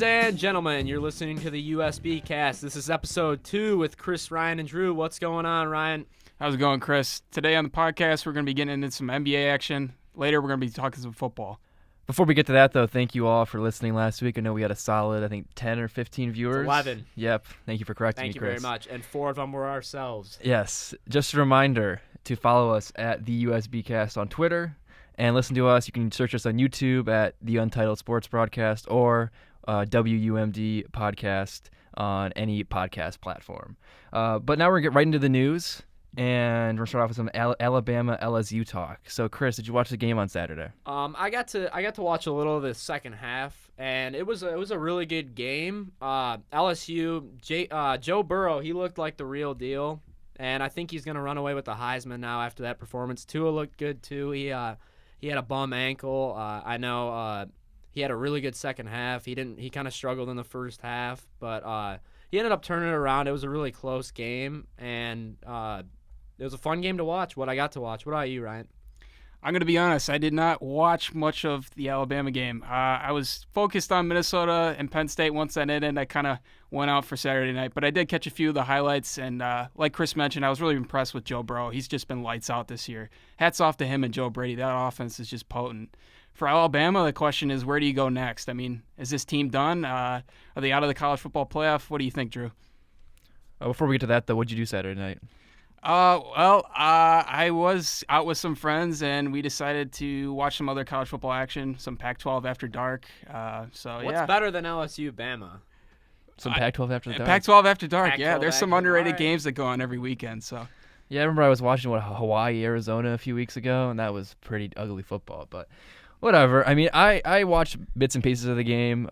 Ladies and gentlemen, you're listening to the USBCast. This is episode 2 with Chris, Ryan, and Drew. What's going on, Ryan? How's it going, Chris? Today on the podcast, we're going to be getting into some NBA action. Later, we're going to be talking some football. Before we get to that, though, thank you all for listening last week. I know we had a solid, 10 or 15 viewers. 11. Yep. Thank you for correcting me, Chris. Thank you very much. And 4 of them were ourselves. Yes. Just a reminder to follow us at TheUSBCast on Twitter. And listen to us. You can search us on YouTube at the Untitled Sports Broadcast or WUMD Podcast on any podcast platform. But now we're going to get right into the news. And we're going to start off with some Alabama LSU talk. So, Chris, did you watch the game on Saturday? I got to watch a little of the second half, and it was a really good game. LSU, Joe Burrow, he looked like the real deal, and I think he's going to run away with the Heisman now after that performance. Tua looked good too. He had a bum ankle. I know he had a really good second half. He kind of struggled in the first half, but he ended up turning it around. It was a really close game, and it was a fun game to watch, what I got to watch. What about you, Ryan? I'm going to be honest. I did not watch much of the Alabama game. I was focused on Minnesota and Penn State once that ended. I kind of went out for Saturday night. But I did catch a few of the highlights. And like Chris mentioned, I was really impressed with Joe Burrow. He's just been lights out this year. Hats off to him and Joe Brady. That offense is just potent. For Alabama, the question is, where do you go next? I mean, is this team done? Are they out of the college football playoff? What do you think, Drew? Before we get to that, though, what did you do Saturday night? I was out with some friends, and we decided to watch some other college football action, some Pac-12 after dark. What's better than LSU Bama? Some Pac-12 after dark? Pac-12 after dark, Pac-12 yeah. There's some after underrated dark. games that go on every weekend, so. Yeah, I remember I was watching Hawaii, Arizona a few weeks ago, and that was pretty ugly football, but whatever. I mean, I watched bits and pieces of the game,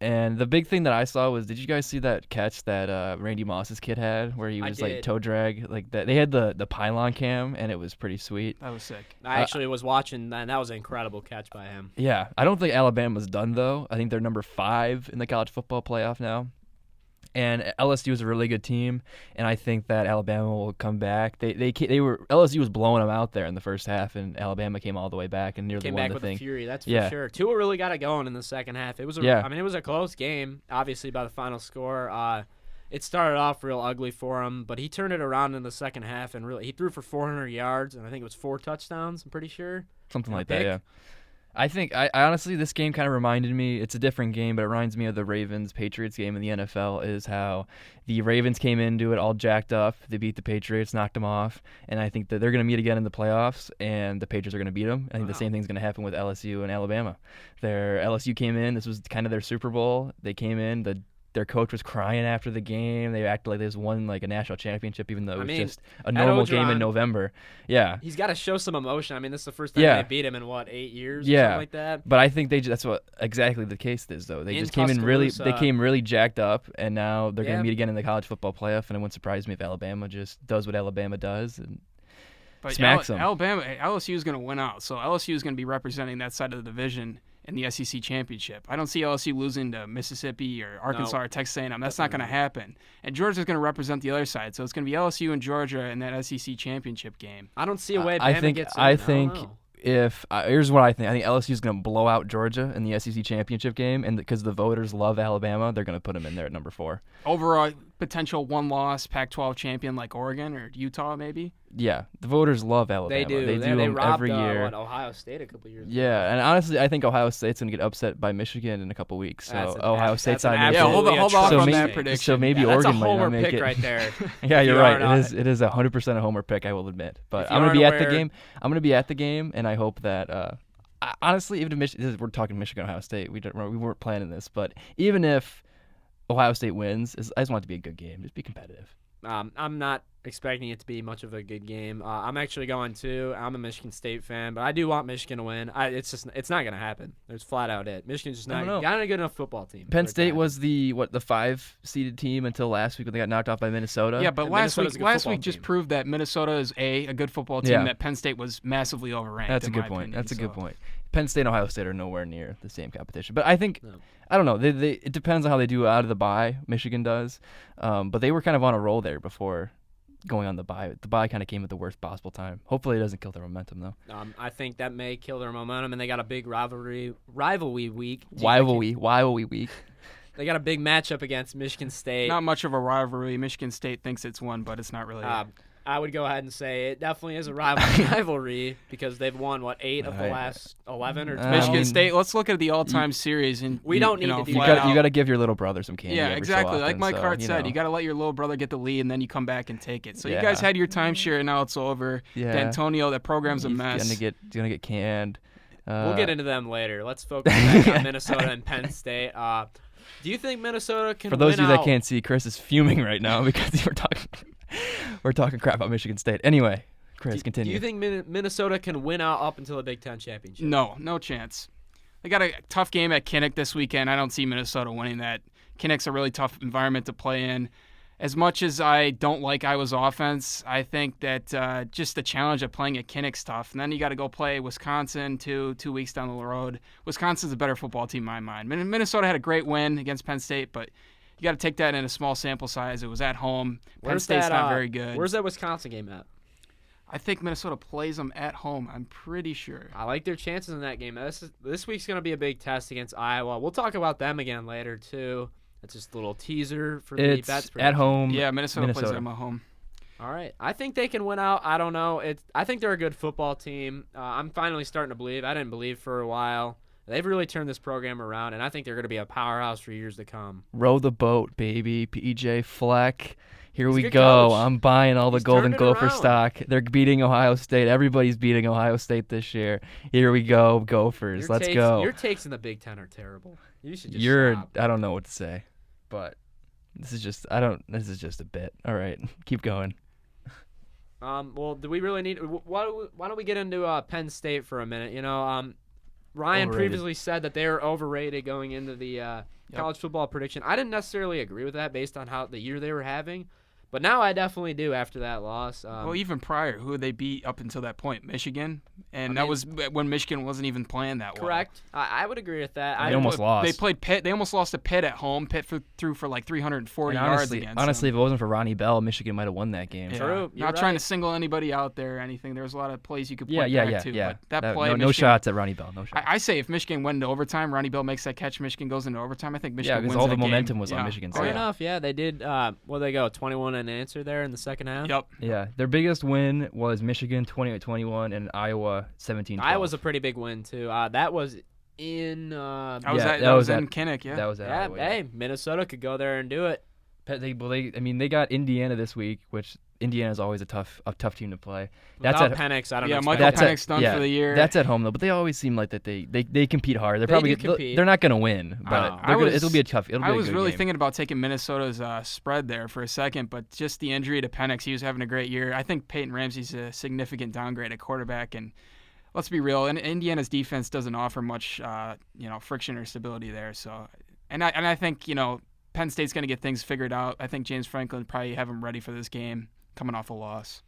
and the big thing that I saw was, did you guys see that catch that Randy Moss's kid had, where he was like toe drag like that? They had the pylon cam, and it was pretty sweet. That was sick. I actually was watching that, and that was an incredible catch by him. Yeah, I don't think Alabama's done though. I think they're number 5 in the college football playoff now. And LSU is a really good team, and I think that Alabama will come back. LSU was blowing them out there in the first half, and Alabama came all the way back and nearly won the thing. Came back with a fury, that's for sure. Tua really got it going in the second half. It was a close game, obviously by the final score. It started off real ugly for him, but he turned it around in the second half, and he threw for 400 yards, and I think it was 4 touchdowns. I'm pretty sure something like that. Yeah. I honestly, this game kind of reminded me, it's a different game, but it reminds me of the Ravens-Patriots game in the NFL, is how the Ravens came into it all jacked up. They beat the Patriots, knocked them off, and I think that they're going to meet again in the playoffs, and the Patriots are going to beat them. I think the same thing's going to happen with LSU and Alabama. LSU came in, this was kind of their Super Bowl. They came in, their coach was crying after the game. They acted like they just won like a national championship, even though it was just a normal game in November. Yeah, he's got to show some emotion. I mean, this is the first time they beat him in 8 years? Yeah, or something like that. But I think that's what exactly the case is, though. They just came in they came really jacked up, and now they're going to meet again in the college football playoff. And it wouldn't surprise me if Alabama just does what Alabama does and smacks them. LSU is going to win out, so LSU is going to be representing that side of the division in the SEC championship. I don't see LSU losing to Mississippi or Arkansas or Texas A&M. That's not going to happen. And Georgia's going to represent the other side, so it's going to be LSU and Georgia in that SEC championship game. I don't see a way Bama gets in. I think here's what I think. I think LSU is going to blow out Georgia in the SEC championship game, and because the voters love Alabama, they're going to put them in there at number 4. Over a potential one-loss Pac-12 champion like Oregon or Utah, maybe? Yeah, the voters love Alabama. They do. They them robbed, every year. Ohio State a couple years ago. Yeah, and honestly, I think Ohio State's going to get upset by Michigan in a couple weeks. So Ohio State's on your hold off on that prediction. So maybe Oregon might not make it. That's a homer pick right there. Yeah, you're right. It is 100% a homer pick, I will admit. But I'm going to be at the game. I'm going to be at the game, and I hope that honestly, even if we're talking Michigan, Ohio State, we weren't planning this, but even if Ohio State wins, I just want it to be a good game. Just be competitive. I'm not expecting it to be much of a good game. I'm actually going to. I'm a Michigan State fan, but I do want Michigan to win. It's not going to happen. There's flat out it. Michigan's just not a good enough football team. Penn State was the 5-seeded team until last week when they got knocked off by Minnesota. Yeah, but last week just proved that Minnesota is a good football team. That Penn State was massively overranked. That's a good point. That's a good point. Penn State and Ohio State are nowhere near the same competition. But I think, I don't know, it depends on how they do out of the bye. Michigan does. But they were kind of on a roll there before going on the bye. The bye kind of came at the worst possible time. Hopefully it doesn't kill their momentum, though. I think that may kill their momentum, and they got a big rivalry week. Rivalry week. They got a big matchup against Michigan State. Not much of a rivalry. Michigan State thinks it's one, but it's not really. I would go ahead and say it definitely is a rivalry because they've won, 8 of the last 11 or 12? Michigan State, let's look at the all-time series. And we don't need to do you that. You got to give your little brother some candy. Yeah, every exactly. So often, like Mike Hart said, know. you got to let your little brother get the lead, and then you come back and take it. So you guys had your timeshare, and now it's over. Yeah. D'Antonio, that program's a mess. He's gonna get canned. We'll get into them later. Let's focus back on Minnesota and Penn State. Do you think Minnesota can win out? For those of you that can't see, Chris is fuming right now because we're talking crap about Michigan State. Anyway, Chris, continue. Do you think Minnesota can win out up until the Big Ten championship? No chance. They got a tough game at Kinnick this weekend. I don't see Minnesota winning that. Kinnick's a really tough environment to play in. As much as I don't like Iowa's offense, I think that just the challenge of playing at Kinnick's tough. And then you got to go play Wisconsin 2 weeks down the road. Wisconsin's a better football team in my mind. Minnesota had a great win against Penn State, but you got to take that in a small sample size. It was at home. Penn State's not very good. Where's that Wisconsin game at? I think Minnesota plays them at home. I'm pretty sure. I like their chances in that game. This week's going to be a big test against Iowa. We'll talk about them again later, too. That's just a little teaser for the bets. At home. Yeah, Minnesota plays them at home. All right. I think they can win out. I don't know. I think they're a good football team. I'm finally starting to believe. I didn't believe for a while. They've really turned this program around, and I think they're going to be a powerhouse for years to come. Row the boat, baby. PJ Fleck. Here we good go. coach. I'm buying all the He's Golden turned it Gopher around. stock. They're beating Ohio State. Everybody's beating Ohio State this year. Here we go, Gophers. Let's go. Your takes in the Big Ten are terrible. You should just stop. I don't know what to say, but this is just a bit. All right, keep going. Well, do we really need? Why don't we get into Penn State for a minute? Ryan Overrated. previously said that they were overrated going into the college football prediction. I didn't necessarily agree with that based on how the year they were having, but now I definitely do after that loss. Well, even prior, who they beat up until that point? Michigan, and that was when Michigan wasn't even playing that well. Correct. I would agree with that. They almost lost. They played Pitt. They almost lost to Pitt at home. Pitt threw for like 340 yards against honestly, them. if it wasn't for Ronnie Bell, Michigan might have won that game. Yeah. True. Not trying to single anybody out there or anything. There was a lot of plays you could point back to. Yeah. But that play, no shots at Ronnie Bell. No shots. I say if Michigan went into overtime, Ronnie Bell makes that catch, Michigan goes into overtime. I think Michigan wins because all the that game. momentum was on Michigan's Fair side. enough. Yeah, they did. Well, they go 21 and answer there in the second half. Yep. Yeah, their biggest win was Michigan 28-21 and Iowa 17-12. Iowa's a pretty big win too. That was in. That that was was in at- Kinnick. Yeah. That was at Iowa. Hey, Minnesota could go there and do it. They got Indiana this week, which Indiana's always a tough team to play. Without Penix, I don't know. Michael Penix done for the year. That's at home though, but they always seem like that they compete hard. They're not going to win, but it'll be a tough. It'll be I a was good really game. thinking about taking Minnesota's spread there for a second, but just the injury to Penix, he was having a great year. I think Peyton Ramsey's a significant downgrade at quarterback, and let's be real, Indiana's defense doesn't offer much, friction or stability there. So, and I think Penn State's going to get things figured out. I think James Franklin probably have him ready for this game, coming off a loss.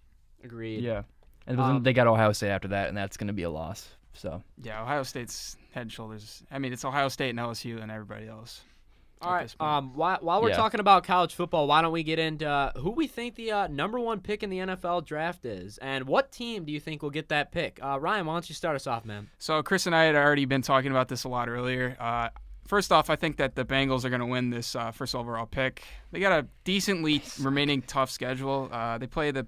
Agreed. Yeah, and then they got Ohio State after that, and that's going to be a loss. So yeah, Ohio State's head and shoulders. I mean, it's Ohio State and LSU and everybody else. All right. While we're talking about college football, why don't we get into who we think the number one pick in the NFL draft is, and what team do you think will get that pick? Ryan, why don't you start us off, man? So Chris and I had already been talking about this a lot earlier. First off, I think that the Bengals are going to win this first overall pick. They got a decently remaining tough schedule. They play the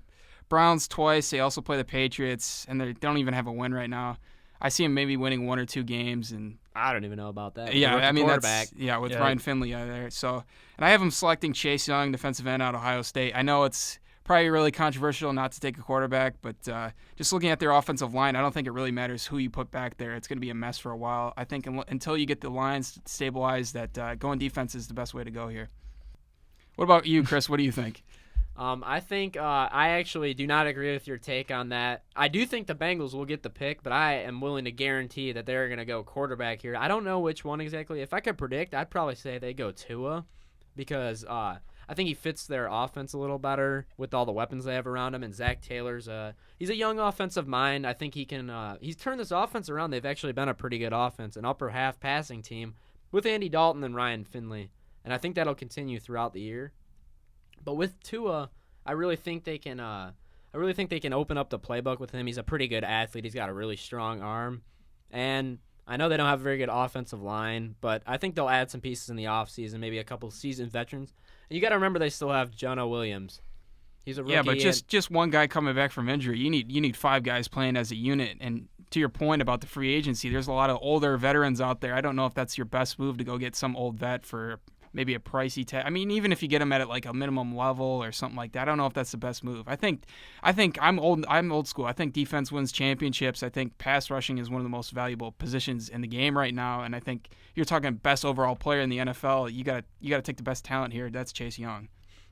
Browns twice. They also play the Patriots, and they don't even have a win right now. I see them maybe winning 1 or 2 games, and I don't even know about that. yeah, I mean quarterback. with Ryan Finley there. So, and I have him selecting Chase Young, defensive end out of Ohio State. I know it's probably really controversial not to take a quarterback, but just looking at their offensive line, I don't think it really matters who you put back there. It's going to be a mess for a while. I think until you get the lines stabilized, that going defense is the best way to go here. What about you, Chris? What do you think? I think I actually do not agree with your take on that. I do think the Bengals will get the pick, but I am willing to guarantee that they're going to go quarterback here. I don't know which one exactly. If I could predict, I'd probably say they go Tua because I think he fits their offense a little better with all the weapons they have around him. And Zach Taylor's he's a young offensive mind. I think he can he's turned this offense around. They've actually been a pretty good offense, an upper half passing team with Andy Dalton and Ryan Finley. And I think that'll continue throughout the year. But with Tua, I really think they can open up the playbook with him. He's a pretty good athlete. He's got a really strong arm. And I know they don't have a very good offensive line, but I think they'll add some pieces in the offseason, maybe a couple seasoned veterans. And you got to remember they still have Jonah Williams. He's a rookie. Yeah, but just one guy coming back from injury. You need 5 guys playing as a unit. And to your point about the free agency, there's a lot of older veterans out there. I don't know if that's your best move to go get some old vet for maybe a pricey tag. I mean, even if you get him at like a minimum level or something like that, I don't know if that's the best move. I think I'm old school. I think defense wins championships. I think pass rushing is one of the most valuable positions in the game right now. And I think you're talking best overall player in the NFL. You gotta take the best talent here. That's Chase Young.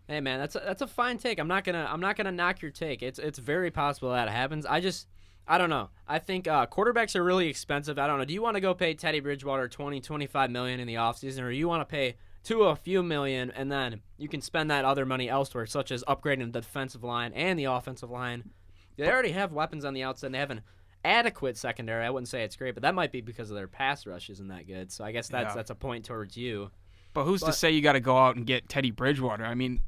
Hey man, that's a fine take. I'm not gonna knock your take. It's very possible that it happens. I don't know. I think quarterbacks are really expensive. I don't know. Do you want to go pay Teddy Bridgewater $20-25 million in the offseason, or do you want to pay to a few million and then you can spend that other money elsewhere, such as upgrading the defensive line and the offensive line? They already have weapons on the outside. And they have an adequate secondary. I wouldn't say it's great, but that might be because of their pass rush isn't that good. So I guess that's a point towards you. But who's to say you got to go out and get Teddy Bridgewater? I mean,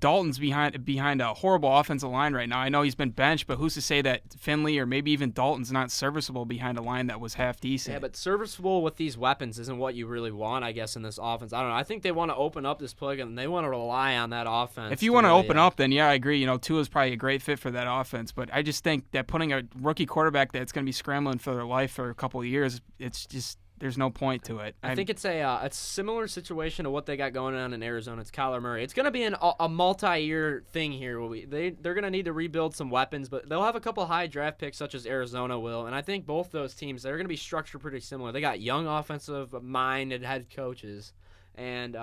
Dalton's behind a horrible offensive line right now. I know he's been benched, but who's to say that Finley or maybe even Dalton's not serviceable behind a line that was half decent? Yeah, but serviceable with these weapons isn't what you really want, I guess, in this offense. I don't know. I think they want to open up this plug and they want to rely on that offense. If you want to open up, then yeah, I agree. Tua's probably a great fit for that offense, but I just think that putting a rookie quarterback that's going to be scrambling for their life for a couple of years, it's just there's no point to it. I think it's a similar situation to what they got going on in Arizona. It's Kyler Murray. It's going to be a multi-year thing here. They're going to need to rebuild some weapons, but they'll have a couple high draft picks such as Arizona will, and I think both those teams, they're going to be structured pretty similar. They got young offensive-minded head coaches, and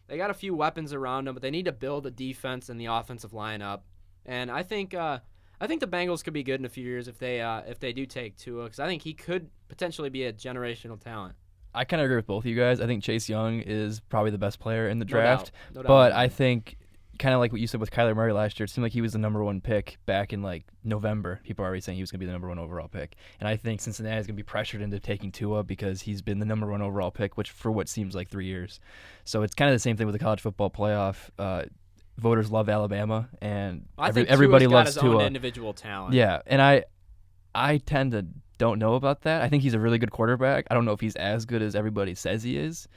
they got a few weapons around them, but they need to build a defense and the offensive lineup. And I think the Bengals could be good in a few years if they do take Tua, because I think he could potentially be a generational talent. I kind of agree with both of you guys. I think Chase Young is probably the best player in the draft. No doubt. But I think, kind of like what you said with Kyler Murray last year, it seemed like he was the number 1 pick back in like November. People are already saying he was going to be the number 1 overall pick. And I think Cincinnati is going to be pressured into taking Tua because he's been the number 1 overall pick, which for what seems like 3 years. So it's kind of the same thing with the college football playoff. Voters love Alabama, and everybody loves Tua. Own individual talent. Yeah, and I tend to don't know about that. I think he's a really good quarterback. I don't know if he's as good as everybody says he is,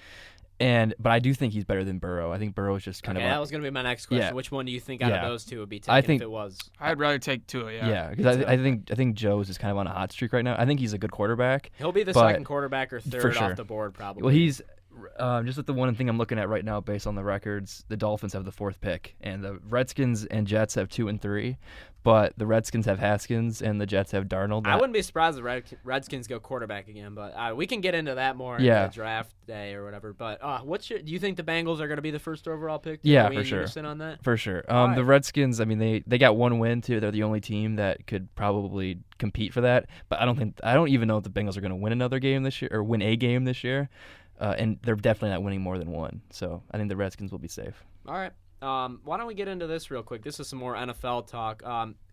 but I do think he's better than Burrow. I think Burrow is just kind of. That was going to be my next question. Yeah. Which one do you think out of those two would be taken if it was? I'd rather take Tua. Yeah. Yeah, because I think Joe's is kind of on a hot streak right now. I think he's a good quarterback. He'll be the second quarterback or third sure. off the board probably. Well, he's. Just with the one thing I'm looking at right now based on the records, the Dolphins have the 4th pick, and the Redskins and Jets have 2 and 3, but the Redskins have Haskins and the Jets have Darnold. I wouldn't be surprised if the Redskins go quarterback again, but we can get into that more in the draft day or whatever. But do you think the Bengals are going to be the first overall pick? Yeah, for sure. On that? For sure. The Redskins, I mean, they got 1 win too. They're the only team that could probably compete for that, but I don't even know if the Bengals are going to win another game this year or win a game this year. And they're definitely not winning more than 1. So I think the Redskins will be safe. All right. Why don't we get into this real quick? This is some more NFL talk.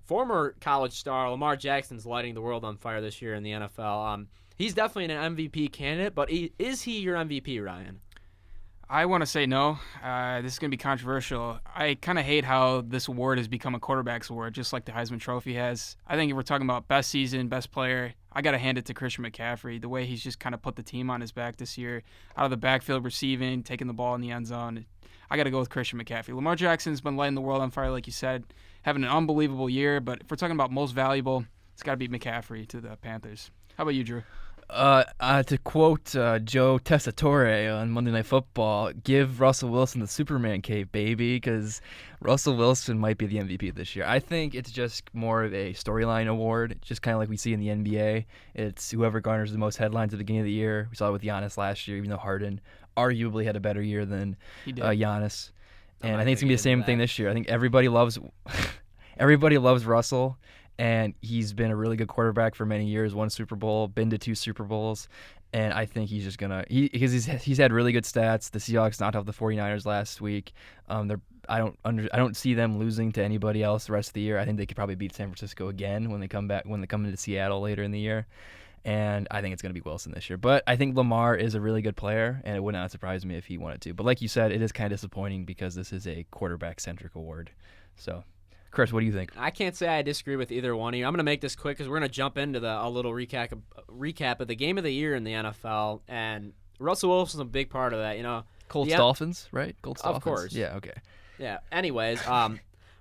Former college star Lamar Jackson's lighting the world on fire this year in the NFL. He's definitely an MVP candidate, but is he your MVP, Ryan? I want to say no. This is going to be controversial. I kind of hate how this award has become a quarterback's award, just like the Heisman Trophy has. I think if we're talking about best season, best player, I got to hand it to Christian McCaffrey. The way he's just kind of put the team on his back this year, out of the backfield receiving, taking the ball in the end zone. I got to go with Christian McCaffrey. Lamar Jackson's been lighting the world on fire, like you said, having an unbelievable year. But if we're talking about most valuable, it's got to be McCaffrey to the Panthers. How about you, Drew? To quote Joe Tessitore on Monday Night Football, give Russell Wilson the Superman cape, baby, because Russell Wilson might be the MVP this year. I think it's just more of a storyline award, just kind of like we see in the NBA. It's whoever garners the most headlines at the beginning of the year. We saw it with Giannis last year, even though Harden arguably had a better year than Giannis. And I think it's going to be the same thing this year. I think everybody loves Russell. And he's been a really good quarterback for many years, won Super Bowl, been to 2 Super Bowls, and I think he's just because he's had really good stats. The Seahawks knocked off the 49ers last week. I don't see them losing to anybody else the rest of the year. I think they could probably beat San Francisco again when they come into Seattle later in the year. And I think it's going to be Wilson this year. But I think Lamar is a really good player, and it would not surprise me if he wanted to. But like you said, it is kind of disappointing because this is a quarterback-centric award. So Chris, what do you think? I can't say I disagree with either one of you. I'm going to make this quick because we're going to jump into a little recap of the game of the year in the NFL, and Russell Wilson's a big part of that. Colts Dolphins, right? Colts Dolphins. Of course. Yeah. Okay. Yeah. Anyways,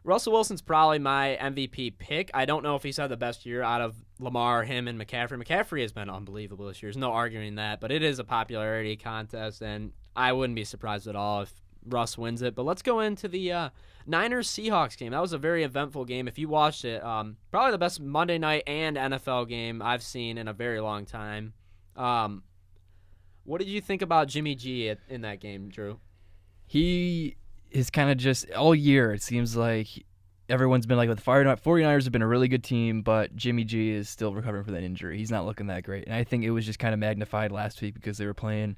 Russell Wilson's probably my MVP pick. I don't know if he's had the best year out of Lamar, him, and McCaffrey. McCaffrey has been unbelievable this year. There's no arguing that, but it is a popularity contest, and I wouldn't be surprised at all if Russ wins it. But let's go into the Niners-Seahawks game. That was a very eventful game. If you watched it, probably the best Monday night and NFL game I've seen in a very long time. What did you think about Jimmy G in that game, Drew? He is kind of just all year. It seems like everyone's been like, the 49ers have been a really good team, but Jimmy G is still recovering from that injury. He's not looking that great. And I think it was just kind of magnified last week because they were playing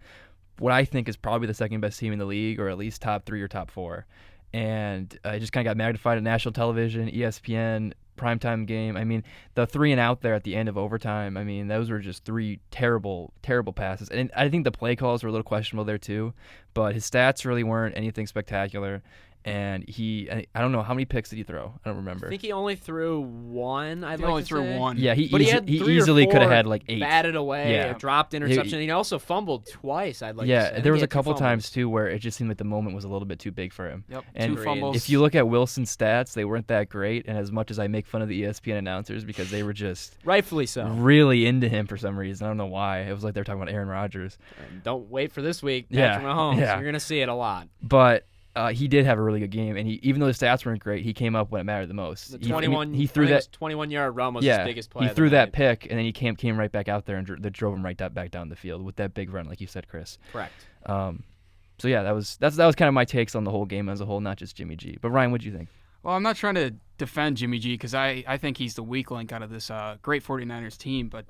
what I think is probably the second best team in the league, or at least top 3 or top 4. And it just kind of got magnified on national television, ESPN, primetime game. I mean, the 3 and out there at the end of overtime, I mean, those were just 3 terrible, terrible passes. And I think the play calls were a little questionable there too, but his stats really weren't anything spectacular. And I don't know, how many picks did he throw? I don't remember. I think he only threw one. He only threw one. Yeah, he had easily could have had like 8. Batted away, Yeah. dropped interception. He also fumbled twice, I'd like to say. There was a couple times too where it just seemed like the moment was a little bit too big for him. Yep, and 2 fumbles. If you look at Wilson's stats, they weren't that great. And as much as I make fun of the ESPN announcers because they were just rightfully so really into him for some reason, I don't know why. It was like they were talking about Aaron Rodgers. Don't wait for this week, Yeah, Patrick Mahomes. yeah. You're gonna see it a lot. But he did have a really good game, and even though his stats weren't great, he came up when it mattered the most. The 21, he threw that 21-yard run was his biggest play. He threw that pick, and then he came right back out there and drove him back down the field with that big run, like you said, Chris. Correct. So yeah, that was kind of my takes on the whole game as a whole, not just Jimmy G. But Ryan, what do you think? Well, I'm not trying to defend Jimmy G because I think he's the weak link out of this great 49ers team, but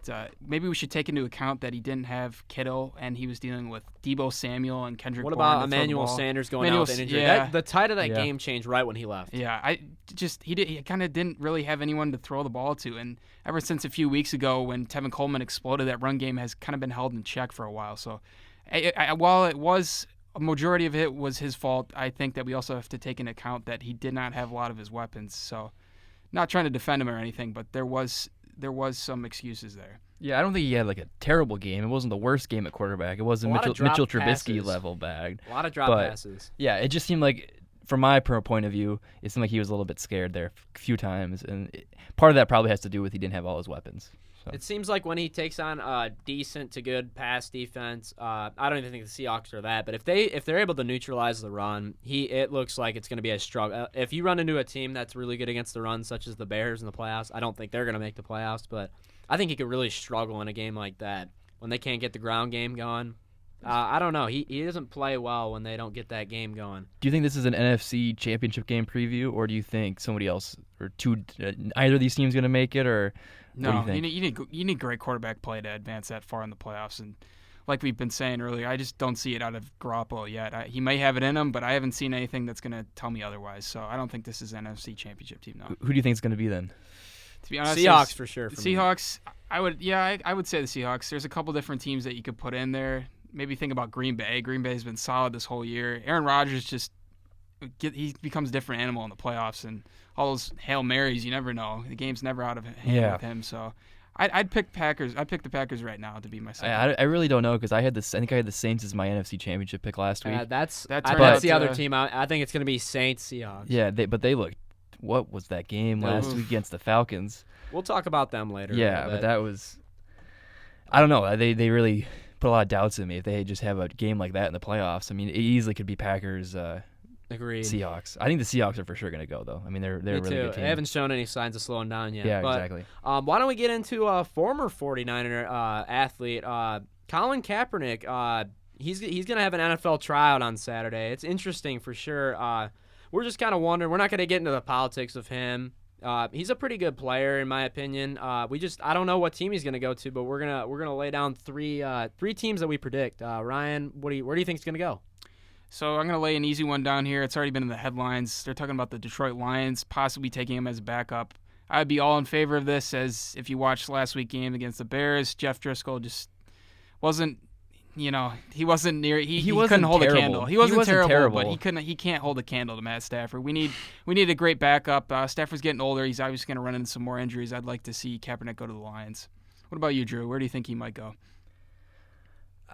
maybe we should take into account that he didn't have Kittle and he was dealing with Debo Samuel and Kendrick What Bourne about Emmanuel Sanders going out with an injury? Yeah. The tide of that game changed right when he left. Yeah, he kind of didn't really have anyone to throw the ball to, and ever since a few weeks ago when Tevin Coleman exploded, that run game has kind of been held in check for a while. So while it was a majority of it was his fault, I think that we also have to take into account that he did not have a lot of his weapons. So, not trying to defend him or anything, but there was some excuses there. Yeah, I don't think he had like a terrible game. It wasn't the worst game at quarterback. It wasn't Mitchell Trubisky level bag. A lot of drop passes. Yeah, it just seemed like, from my point of view, it seemed like he was a little bit scared there a few times, and part of that probably has to do with he didn't have all his weapons. So. It seems like when he takes on a decent to good pass defense, I don't even think the Seahawks are that, but if they're able to neutralize the run, it looks like it's going to be a struggle. If you run into a team that's really good against the run, such as the Bears in the playoffs, I don't think they're going to make the playoffs, but I think he could really struggle in a game like that when they can't get the ground game going. I don't know. He doesn't play well when they don't get that game going. Do you think this is an NFC Championship game preview, or do you think somebody else or either of these teams going to make it, or no? What do you think? You need great quarterback play to advance that far in the playoffs, and like we've been saying earlier, I just don't see it out of Garoppolo yet. He may have it in him, but I haven't seen anything that's going to tell me otherwise. So I don't think this is an NFC Championship team. No. Who do you think it's going to be then? To be honest, Seahawks for sure. The Seahawks, I would say the Seahawks. There's a couple different teams that you could put in there. Maybe think about Green Bay. Green Bay's been solid this whole year. Aaron Rodgers he becomes a different animal in the playoffs, and all those Hail Marys, you never know. The game's never out of hand with him. So I'd pick Packers. I'd pick the Packers right now to be my second. I really don't know because I think I had the Saints as my NFC Championship pick last week. That's the other team. I think it's going to be Saints Seahawks. Yeah, but they looked. What was that game last week against the Falcons? We'll talk about them later. Yeah, but that was. I don't know. They really put a lot of doubts in me if they just have a game like that in the playoffs. I mean, it easily could be Packers. Agreed. Seahawks. I think the Seahawks are for sure going to go though. I mean, they're a really good team. They haven't shown any signs of slowing down yet. Yeah, but, exactly. Why don't we get into a former 49er athlete, Collin Kaepernick? He's going to have an NFL tryout on Saturday. It's interesting for sure. We're just kind of wondering. We're not going to get into the politics of him. He's a pretty good player in my opinion. I don't know what team he's going to go to, but we're gonna lay down three teams that we predict. Ryan, where do you think he's going to go? So I'm going to lay an easy one down here. It's already been in the headlines. They're talking about the Detroit Lions possibly taking him as a backup. I'd be all in favor of this, as if you watched last week's game against the Bears, Jeff Driscoll just wasn't he wasn't near. He wasn't couldn't hold terrible. a candle. He wasn't terrible, but terrible. he can't hold a candle to Matt Stafford. We need a great backup. Stafford's getting older. He's obviously going to run into some more injuries. I'd like to see Kaepernick go to the Lions. What about you, Drew? Where do you think he might go?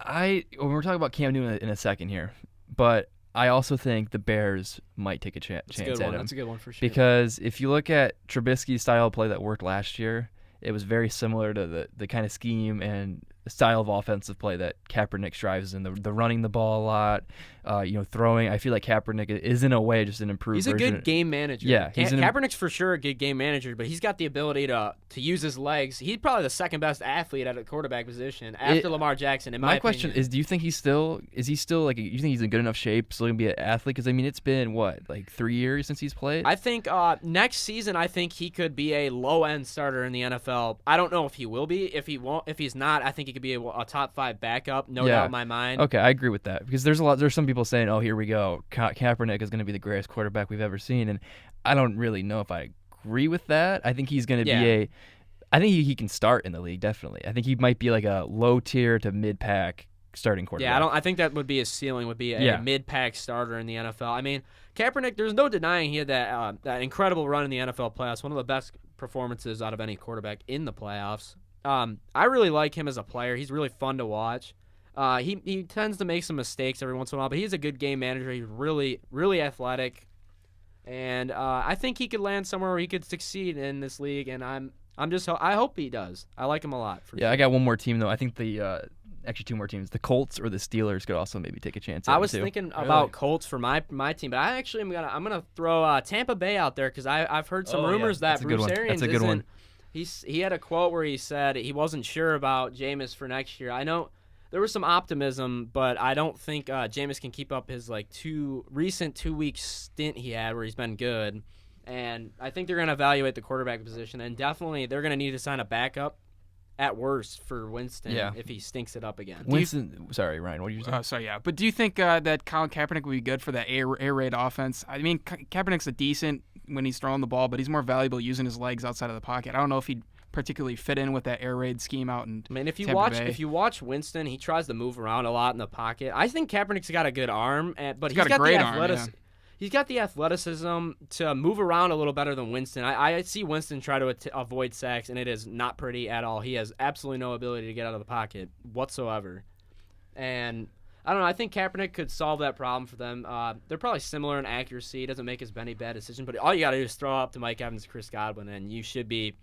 We're talking about Cam Newton in a second here, but I also think the Bears might take a chance at him. That's a good one for sure. Because if you look at Trubisky's style of play that worked last year, it was very similar to the kind of scheme and style of offensive play that Kaepernick strives in. The running the ball a lot, throwing. I feel like Kaepernick is in a way just an improved He's a version. good game manager. Yeah, Kaepernick's for sure a good game manager, but he's got the ability to use his legs. He's probably the second best athlete at a quarterback position after Lamar Jackson. In my question opinion. is, do you think you think he's in good enough shape still gonna be an athlete? Because it's been like 3 years since he's played. I think next season, I think he could be a low end starter in the NFL. I don't know if he will be. If he's not, I think he could be a top 5 backup. No doubt in my mind. Okay, I agree with that because there's some people saying, oh, here we go, Kaepernick is going to be the greatest quarterback we've ever seen, and I don't really know if I agree with that. I think he's going to be I think he can start in the league, definitely. I think he might be like a low tier to mid pack starting quarterback. Yeah, I think that would be his ceiling. Would be a mid pack starter in the NFL. I mean, Kaepernick, there's no denying he had that incredible run in the NFL playoffs, one of the best performances out of any quarterback in the playoffs. I really like him as a player. He's really fun to watch. He tends to make some mistakes every once in a while, but he's a good game manager. He's really, really athletic, and I think he could land somewhere where he could succeed in this league. And I hope he does. I like him a lot. Sure. I got one more team though. I think actually 2 more teams. The Colts or the Steelers could also maybe take a chance. I was thinking about Colts for my team, but I actually I'm gonna throw Tampa Bay out there because I've heard some rumors that Bruce Arians isn't. He had a quote where he said he wasn't sure about Jameis for next year. I know there was some optimism, but I don't think Jameis can keep up his recent 2-week stint he had where he's been good. And I think they're going to evaluate the quarterback position, and definitely they're going to need to sign a backup at worst for Winston if he stinks it up again. Sorry, Ryan, what did you say? But do you think that Colin Kaepernick would be good for that air raid offense? I mean, Kaepernick's a decent when he's throwing the ball, but he's more valuable using his legs outside of the pocket. I don't know if he'd particularly fit in with that air raid scheme out in if you Tampa watch Winston, he tries to move around a lot in the pocket. I think Kaepernick's got a good arm, but he's got a great arm. Yeah. He's got the athleticism to move around a little better than Winston. I see Winston try to avoid sacks, and it is not pretty at all. He has absolutely no ability to get out of the pocket whatsoever. And I don't know. I think Kaepernick could solve that problem for them. They're probably similar in accuracy. He doesn't make as many bad decisions, but all you got to do is throw up to Mike Evans, Chris Godwin, and you should be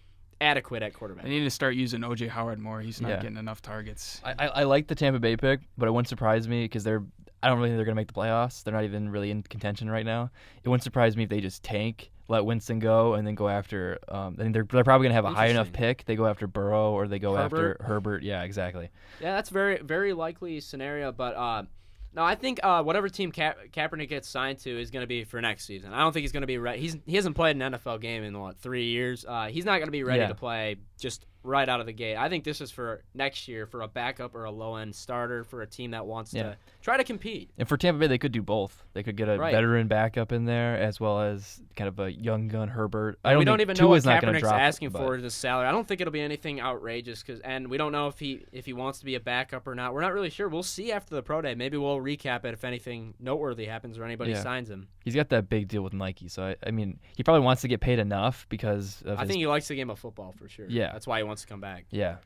adequate at quarterback. They need to start using O.J. Howard more. He's not getting enough targets. I like the Tampa Bay pick, but it wouldn't surprise me because I don't really think they're going to make the playoffs. They're not even really in contention right now. It wouldn't surprise me if they just tank, let Winston go, and then go after and they're probably going to have a high enough pick. They go after Burrow or they go after Herbert. Yeah, exactly. Yeah, that's very, very likely scenario, but no, I think whatever team Kaepernick gets signed to is going to be for next season. I don't think he's going to be ready. He hasn't played an NFL game in 3 years. He's not going to be ready to play just right out of the gate. I think this is for next year for a backup or a low-end starter for a team that wants to try to compete. And for Tampa Bay, they could do both. They could get a veteran backup in there as well as kind of a young gun Herbert. We don't even know what Kaepernick's asking for his salary. I don't think it'll be anything outrageous, and we don't know if he wants to be a backup or not. We're not really sure. We'll see after the pro day. Maybe we'll recap it if anything noteworthy happens or anybody signs him. He's got that big deal with Nike, so I mean, he probably wants to get paid enough because of I think he likes the game of football for sure. Yeah. That's why he wants to come back. Yeah.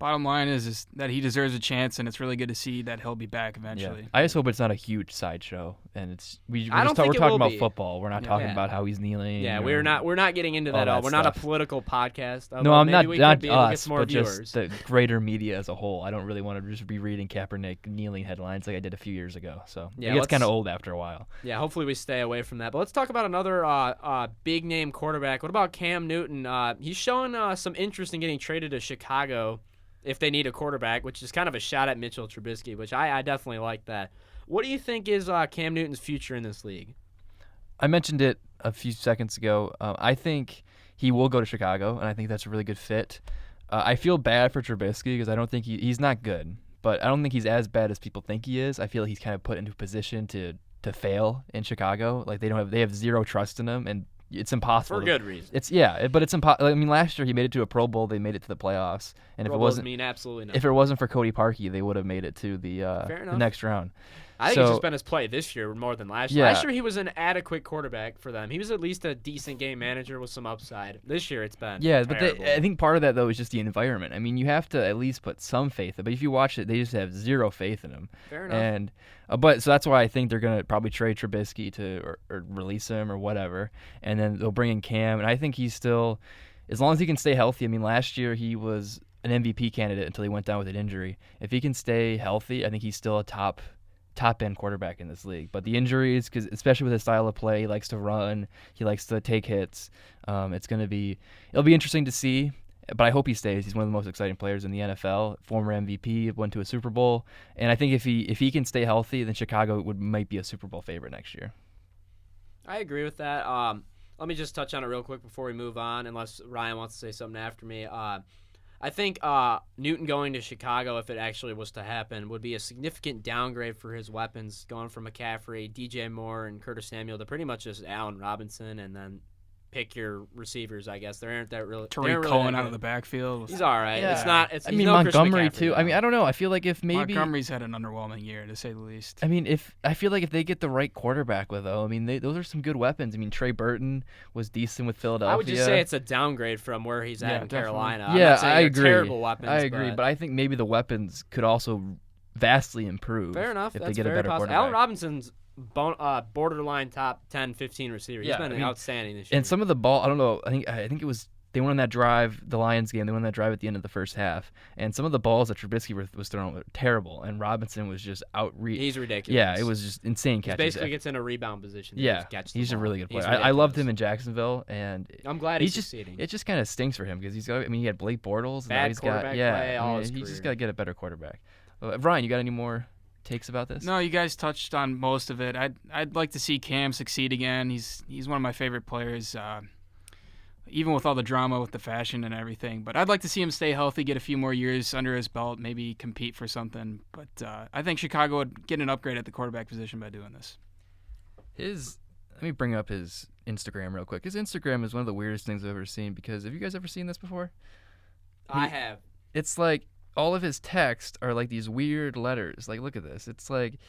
Bottom line is that he deserves a chance, and it's really good to see that he'll be back eventually. Yeah. I just hope it's not a huge sideshow, and we're talking about football. We're not talking about how he's kneeling. Yeah, we're not getting into that. We're not a political podcast. No, I'm not us, but just the greater media as a whole. I don't really want to just be reading Kaepernick kneeling headlines like I did a few years ago. So it gets kind of old after a while. Yeah, hopefully we stay away from that. But let's talk about another big name quarterback. What about Cam Newton? He's showing some interest in getting traded to Chicago if they need a quarterback, which is kind of a shot at Mitchell Trubisky, which I definitely like that. What do you think is Cam Newton's future in this league? I mentioned it a few seconds ago. I think he will go to Chicago, and I think that's a really good fit. I feel bad for Trubisky because I don't think he's not good, but I don't think he's as bad as people think he is. I feel he's kind of put into a position to fail in Chicago. Like they have zero trust in him, and it's impossible. For good reason. But it's impossible. I mean, last year he made it to a Pro Bowl. They made it to the playoffs, and Pro Bowls mean absolutely nothing. if it wasn't for Cody Parkey, they would have made it to the next round. I think it's just been his play this year more than last year. Yeah. Last year he was an adequate quarterback for them. He was at least a decent game manager with some upside. This year it's been but terrible. I think part of that though is just the environment. I mean, you have to at least put some faith in it. But if you watch it, they just have zero faith in him. Fair enough. And so that's why I think they're gonna probably trade Trubisky or release him or whatever, and then they'll bring in Cam. And I think he's still, as long as he can stay healthy. I mean, last year he was an MVP candidate until he went down with an injury. If he can stay healthy, I think he's still a top end quarterback in this league. But the injuries, because especially with his style of play, he likes to run, he likes to take hits. It'll be interesting to see. But I hope he stays. He's one of the most exciting players in the NFL. Former MVP, went to a Super Bowl, and I think if he can stay healthy, then Chicago might be a Super Bowl favorite next year. I agree with that. Let me just touch on it real quick before we move on, unless Ryan wants to say something after me. I think Newton going to Chicago, if it actually was to happen, would be a significant downgrade for his weapons, going from McCaffrey, DJ Moore, and Curtis Samuel to pretty much just Allen Robinson, and then pick your receivers, I guess. There aren't that really. Tariq Cohen out of the backfield. He's all right. Yeah. It's not. It's, I mean, no Montgomery Chris McCaffrey, too. though. I mean, I don't know. I feel like if maybe Montgomery's had an underwhelming year, to say the least. I mean, if they get the right quarterback with though, I mean, those are some good weapons. I mean, Trey Burton was decent with Philadelphia. I would just say it's a downgrade from where he's at in definitely. Carolina. I'm Yeah, not saying I they're agree. Terrible weapons. I agree, but I think maybe the weapons could also vastly improve. Fair enough. If That's they get a very better possible. quarterback. Allen Robinson's borderline top 10, 15 receiver. He's been outstanding this year. And some of the ball, I don't know. I think it was they won that drive, the Lions game. They won that drive at the end of the first half, and some of the balls that Trubisky was throwing were terrible, and Robinson was just He's ridiculous. Yeah, it was just insane catches. He basically gets in a rebound position. Yeah, he's a really good player. I loved him in Jacksonville, and I'm glad he's succeeding. It just kind of stinks for him because he's got. I mean, he had Blake Bortles. Bad and he's quarterback got, play all his he's career. just got to get a better quarterback. Ryan, you got any more takes about this? No, you guys touched on most of it. I'd like to see Cam succeed again. He's one of my favorite players, even with all the drama with the fashion and everything. But I'd like to see him stay healthy, get a few more years under his belt, maybe compete for something. But I think Chicago would get an upgrade at the quarterback position by doing this. Let me bring up his Instagram real quick. His Instagram is one of the weirdest things I've ever seen because have you guys ever seen this before? I have. It's like all of his texts are like these weird letters. Like, look at this. It's like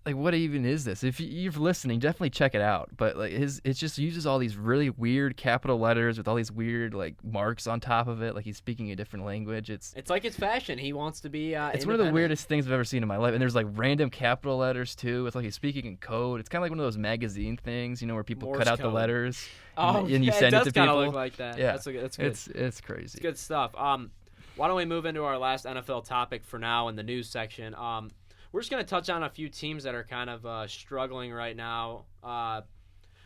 what even is this? If you're listening, definitely check it out. But like it just uses all these really weird capital letters with all these weird like marks on top of it, like he's speaking a different language. It's like his fashion. He wants to be. It's one of the weirdest things I've ever seen in my life. And there's like random capital letters too. It's like he's speaking in code. It's kind of like one of those magazine things, where people Morse cut out code. the letters Oh, and you send it to people. It does kind of look like that. Yeah, that's good. It's crazy. It's good stuff. Why don't we move into our last NFL topic for now in the news section? We're just going to touch on a few teams that are kind of struggling right now.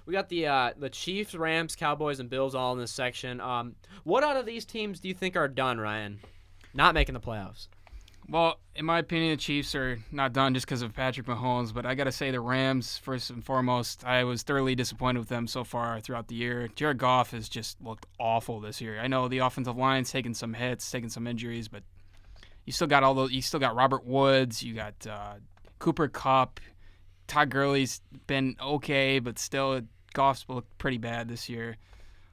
We got the Chiefs, Rams, Cowboys, and Bills all in this section. What out of these teams do you think are done, Ryan? Not making the playoffs. Well, in my opinion, the Chiefs are not done just because of Patrick Mahomes, but I got to say the Rams, first and foremost, I was thoroughly disappointed with them so far throughout the year. Jared Goff has just looked awful this year. I know the offensive line's taking some hits, taking some injuries, but you still got you still got Robert Woods, you got Cooper Kupp, Todd Gurley's been okay, but still Goff's looked pretty bad this year.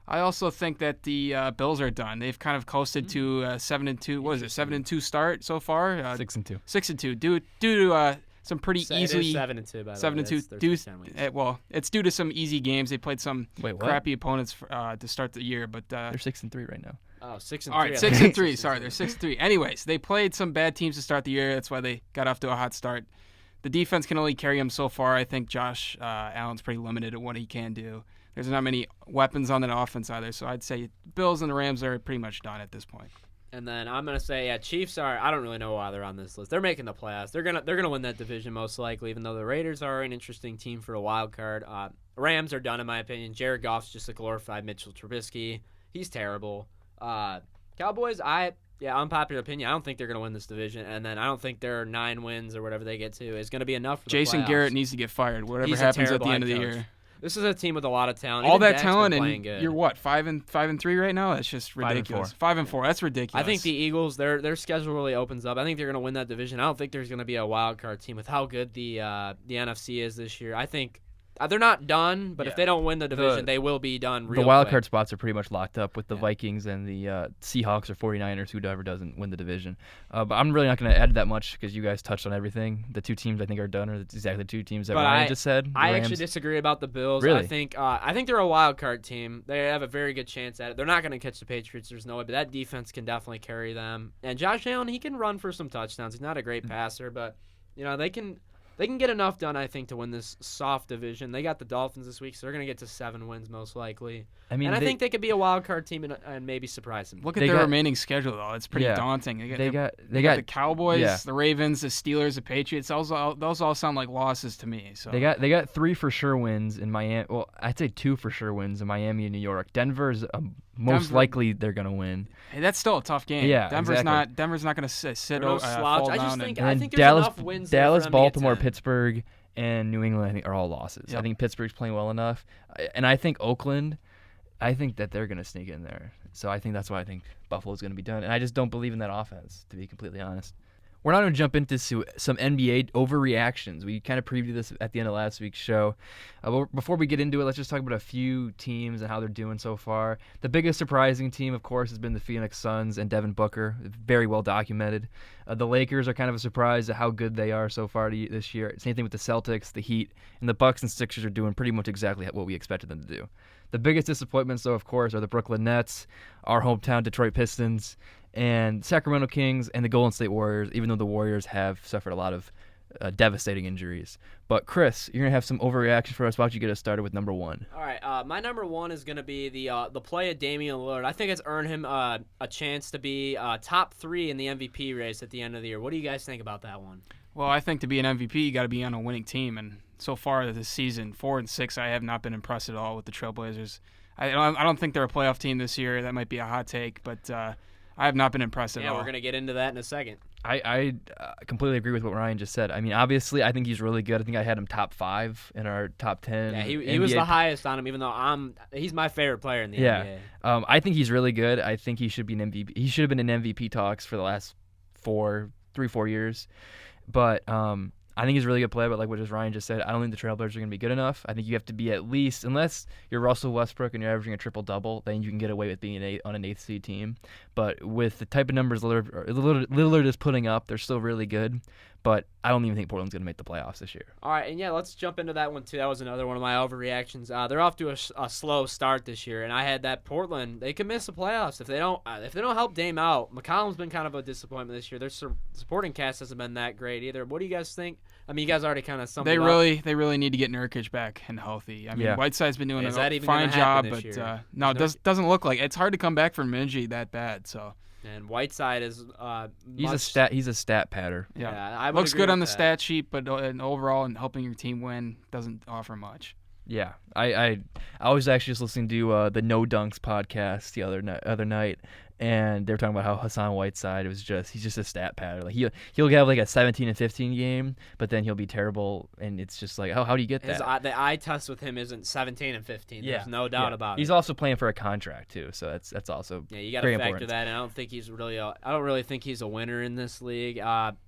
I also think that the Bills are done. They've kind of coasted to 7-2. What is it? 7-2 start so far. 6-2. 6-2. Due to some pretty easily 7-2. By the 7-2. Well, it's due to some easy games. They played some crappy opponents to start the year, but they're 6-3 right now. Oh, 6-3. All right, 6-3. Sorry, they're 6-3. Anyways, they played some bad teams to start the year. That's why they got off to a hot start. The defense can only carry them so far. I think Josh Allen's pretty limited at what he can do. There's not many weapons on that offense either, so I'd say Bills and the Rams are pretty much done at this point. And then I'm gonna say, Chiefs are. I don't really know why they're on this list. They're making the playoffs. They're gonna win that division most likely. Even though the Raiders are an interesting team for a wild card. Rams are done in my opinion. Jared Goff's just a glorified Mitchell Trubisky. He's terrible. Cowboys, unpopular opinion. I don't think they're gonna win this division. And then I don't think their 9 wins or whatever they get to is gonna be enough for the Jason playoffs. Garrett needs to get fired. Whatever He's happens at the terrible end of the head year. coach. This is a team with a lot of talent. All Even that Dak's talent, been playing and good. you're what 5-3 right now? That's just ridiculous. 5-4. That's ridiculous. I think the Eagles, their schedule really opens up. I think they're going to win that division. I don't think there's going to be a wild card team with how good the NFC is this year. I think they're not done, but Yeah. if they don't win the division, they will be done real The wild quick. card spots are pretty much locked up with the Vikings and the Seahawks or 49ers, whoever doesn't win the division. But I'm really not going to add that much because you guys touched on everything. The two teams I think are done are exactly the two teams that But Ryan just said. I Rams. actually disagree about the Bills. Really? I think they're a wild card team. They have a very good chance at it. They're not going to catch the Patriots. There's no way, but that defense can definitely carry them. And Josh Allen, he can run for some touchdowns. He's not a great passer, but they can get enough done, I think, to win this soft division. They got the Dolphins this week, so they're going to get to 7 wins most likely. I think they could be a wild card team and maybe surprise them. Look at their remaining schedule, though. It's pretty daunting. They got the Cowboys, the Ravens, the Steelers, the Patriots. Those all sound like losses to me. So they got 3 for sure wins in Miami. Well, I'd say 2 for sure wins in Miami and New York. Denver's most likely they're going to win. Hey, that's still a tough game. Yeah, Denver's exactly. not going to sit no fall slouch. down. I think there's Dallas, enough wins there for them to get Baltimore, 10. Pittsburgh, and New England, I think, are all losses. Yep. I think Pittsburgh's playing well enough. And I think Oakland, I think that they're going to sneak in there. So I think that's why I think Buffalo's going to be done. And I just don't believe in that offense, to be completely honest. We're not going to jump into some NBA overreactions. We kind of previewed this at the end of last week's show. But before we get into it, let's just talk about a few teams and how they're doing so far. The biggest surprising team, of course, has been the Phoenix Suns and Devin Booker. Very well documented. The Lakers are kind of a surprise at how good they are so far this year. Same thing with the Celtics, the Heat, and the Bucks and Sixers are doing pretty much exactly what we expected them to do. The biggest disappointments, though, of course, are the Brooklyn Nets, our hometown Detroit Pistons, and Sacramento Kings and the Golden State Warriors, even though the Warriors have suffered a lot of devastating injuries. But, Chris, you're going to have some overreaction for us. Why don't you get us started with number 1? All right, my number 1 is going to be the play of Damian Lillard. I think it's earned him a chance to be top 3 in the MVP race at the end of the year. What do you guys think about that one? Well, I think to be an MVP, you got to be on a winning team. And so far this season, 4-6, I have not been impressed at all with the Trailblazers. I don't think they're a playoff team this year. That might be a hot take, but I have not been impressed at all. Yeah, we're going to get into that in a second. I completely agree with what Ryan just said. I mean, obviously, I think he's really good. I think I had him top 5 in our top 10. Yeah, he was the highest on him, even though he's my favorite player in the NBA. I think he's really good. I think he should be an MVP. He should have been in MVP talks for the last 4 years. But I think he's a really good player, but like what Ryan just said, I don't think the Trailblazers are going to be good enough. I think you have to be at least, unless you're Russell Westbrook and you're averaging a triple-double, then you can get away with being on an 8th seed team. But with the type of numbers Lillard is putting up, they're still really good. But I don't even think Portland's going to make the playoffs this year. All right, and let's jump into that one too. That was another one of my overreactions. They're off to a slow start this year, and I had that Portland. They could miss the playoffs if they don't help Dame out. McCollum's been kind of a disappointment this year. Their supporting cast hasn't been that great either. What do you guys think? I mean, you guys already kind of summed it up. They really need to get Nurkic back and healthy. I mean, Whiteside's been doing a fine job, but no, it doesn't look like it. It's hard to come back from an injury that bad. So. And Whiteside is he's a stat patter. Yeah, looks good on the stat sheet, but overall in helping your team win doesn't offer much. Yeah, I was actually just listening to the No Dunks podcast the other night, and they were talking about how Hassan Whiteside he's just a stat pattern. Like he'll have like a 17 and 15 game, but then he'll be terrible, and it's just like how do you get that? The eye test with him isn't 17 and 15. Yeah. There's no doubt about it. He's also playing for a contract too, so that's also you got to factor that in. I don't think he's really I don't really think he's a winner in this league.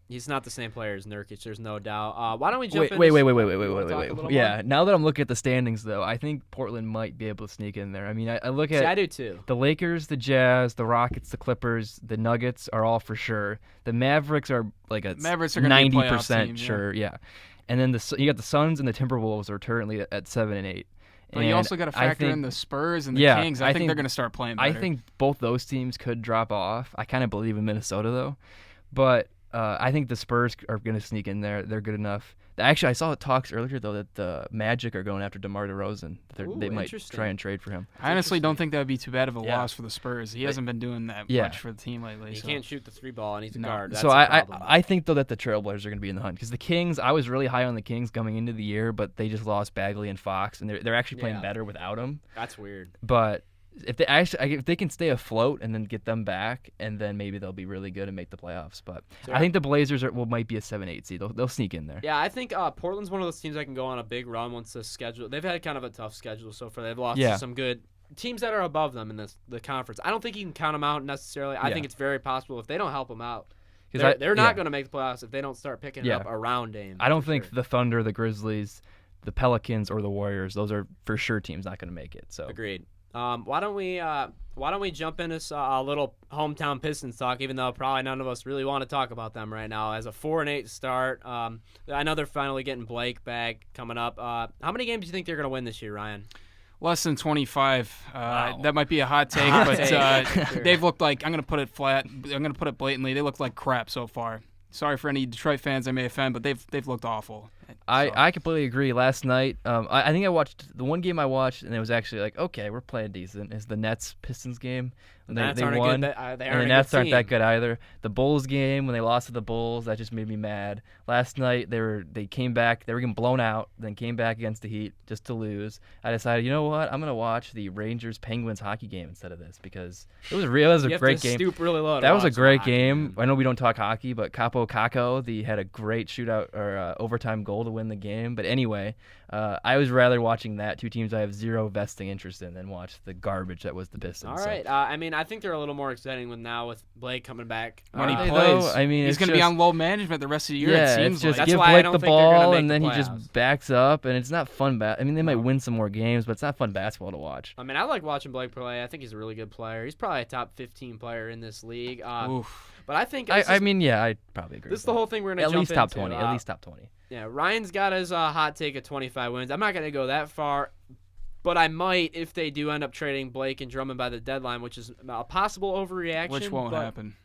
He's not the same player as Nurkic. There's no doubt. Why don't we jump in? Wait. Yeah, now that I'm looking at the standings, though, I think Portland might be able to sneak in there. I mean, I look at. I do too. The Lakers, the Jazz, the Rockets, the Clippers, the Nuggets are all for sure. The Mavericks are like a 90% sure. Yeah, and then you got the Suns and the Timberwolves are currently at 7 and 8. But you also got to factor in the Spurs and the Kings. I think they're going to start playing better. I think both those teams could drop off. I kind of believe in Minnesota though, but. I think the Spurs are going to sneak in there. They're good enough. Actually, I saw talks earlier, though, that the Magic are going after DeMar DeRozan. They might try and trade for him. I honestly don't think that would be too bad of a loss for the Spurs. He hasn't been doing that much for the team lately. He can't shoot the 3 ball, and he's a guard. That's so I think, though, that the Trailblazers are going to be in the hunt. Because the Kings, I was really high on the Kings coming into the year, but they just lost Bagley and Fox, and they're actually playing better without him. That's weird. But if they can stay afloat and then get them back, and then maybe they'll be really good and make the playoffs. But I think the Blazers might be a 7-8 seed. They'll sneak in there. Yeah, I think Portland's one of those teams that can go on a big run once the schedule. They've had kind of a tough schedule so far. They've lost to some good teams that are above them in the conference. I don't think you can count them out necessarily. I think it's very possible if they don't help them out. They're not going to make the playoffs if they don't start picking it up around Dame. I don't think the Thunder, the Grizzlies, the Pelicans or the Warriors. Those are for sure teams not going to make it. So agreed. Why don't we jump into a little hometown Pistons talk, even though probably none of us really want to talk about them right now. As a 4-8 start, I know they're finally getting Blake back coming up. How many games do you think they're going to win this year, Ryan? Less than 25. Wow. That might be a hot take, but they've looked like, I'm going to put it flat, I'm going to put it blatantly, they look like crap so far. Sorry for any Detroit fans I may offend, but they've looked awful. I completely agree. Last night, I think I watched the one game I watched, and it was actually like, okay, we're playing decent. Is the Nets-Pistons game. They won, and the Nets aren't that good either. The Bulls game, when they lost to the Bulls, that just made me mad. Last night, they came back. They were getting blown out, then came back against the Heat just to lose. I decided, you know what? I'm going to watch the Rangers-Penguins hockey game instead of this because it was a great game. Stoop really low that was a great game. Man. I know we don't talk hockey, but Capo Kakko, had a great shootout or overtime goal to win the game. But anyway, I was rather watching that, two teams I have zero vesting interest in, than watch the garbage that was the Pistons. All right. I mean, I think they're a little more exciting with Blake coming back. When he plays, I mean, he's going to be on low management the rest of the year. Yeah, it seems just like. give Blake the ball, and then the he just backs up, and it's not fun. I mean, they might win some more games, but it's not fun basketball to watch. I mean, I like watching Blake play. I think he's a really good player. He's probably a top 15 player in this league. But I think I probably agree. This is the whole thing we're going to jump into. At least top 20. At least top 20. Yeah, Ryan's got his hot take of 25 wins. I'm not going to go that far, but I might if they do end up trading Blake and Drummond by the deadline, which is a possible overreaction. Which won't happen.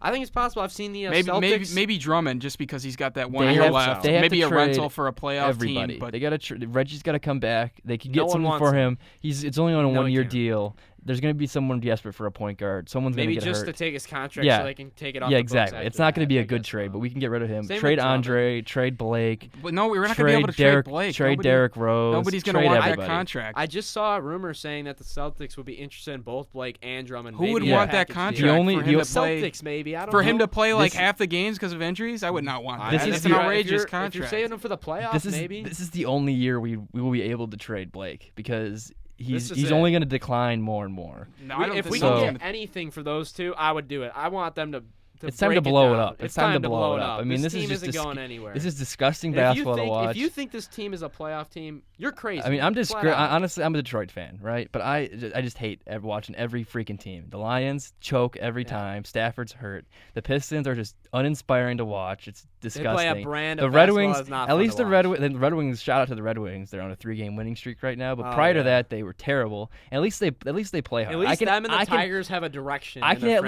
I think it's possible. I've seen the Celtics. Maybe Drummond, just because he's got that 1 year left. Maybe a rental for a playoff team. But they got to. Reggie's got to come back. They could get someone for him. It's only on a 1 year deal. There's going to be someone desperate for a point guard. Someone's going to get hurt. Maybe just to take his contract so they can take it off the books. Yeah, exactly. It's not going to be a good trade, but we can get rid of him. Trade Andre, trade Blake. But no, we're not going to be able to trade Blake. Trade Derrick Rose. Nobody's going to want that contract. I just saw a rumor saying that the Celtics would be interested in both Blake and Drummond. Who would want that contract? The Celtics, maybe. I don't know. For him to play like half the games because of injuries, I would not want that. It's an outrageous contract. If you're saving him for the playoffs, maybe. This is the only year we will be able to trade Blake because he's only going to decline more and more. No, if we can get anything for those two, I would do it. I want them to. It's time to blow it up. It's time to blow it up. I mean, this team isn't going anywhere. This is disgusting basketball to watch. If you think this team is a playoff team, you're crazy. I mean, honestly, I'm a Detroit fan, right? But I just hate watching every freaking team. The Lions choke every time. Stafford's hurt. The Pistons are just uninspiring to watch. It's disgusting. They play a brand of the Red Wings, is not at least the Red Wings. Shout out to the Red Wings. They're on a 3-game winning streak right now. But prior to that, they were terrible. At least they play hard. At least them and the Tigers have a direction. I can at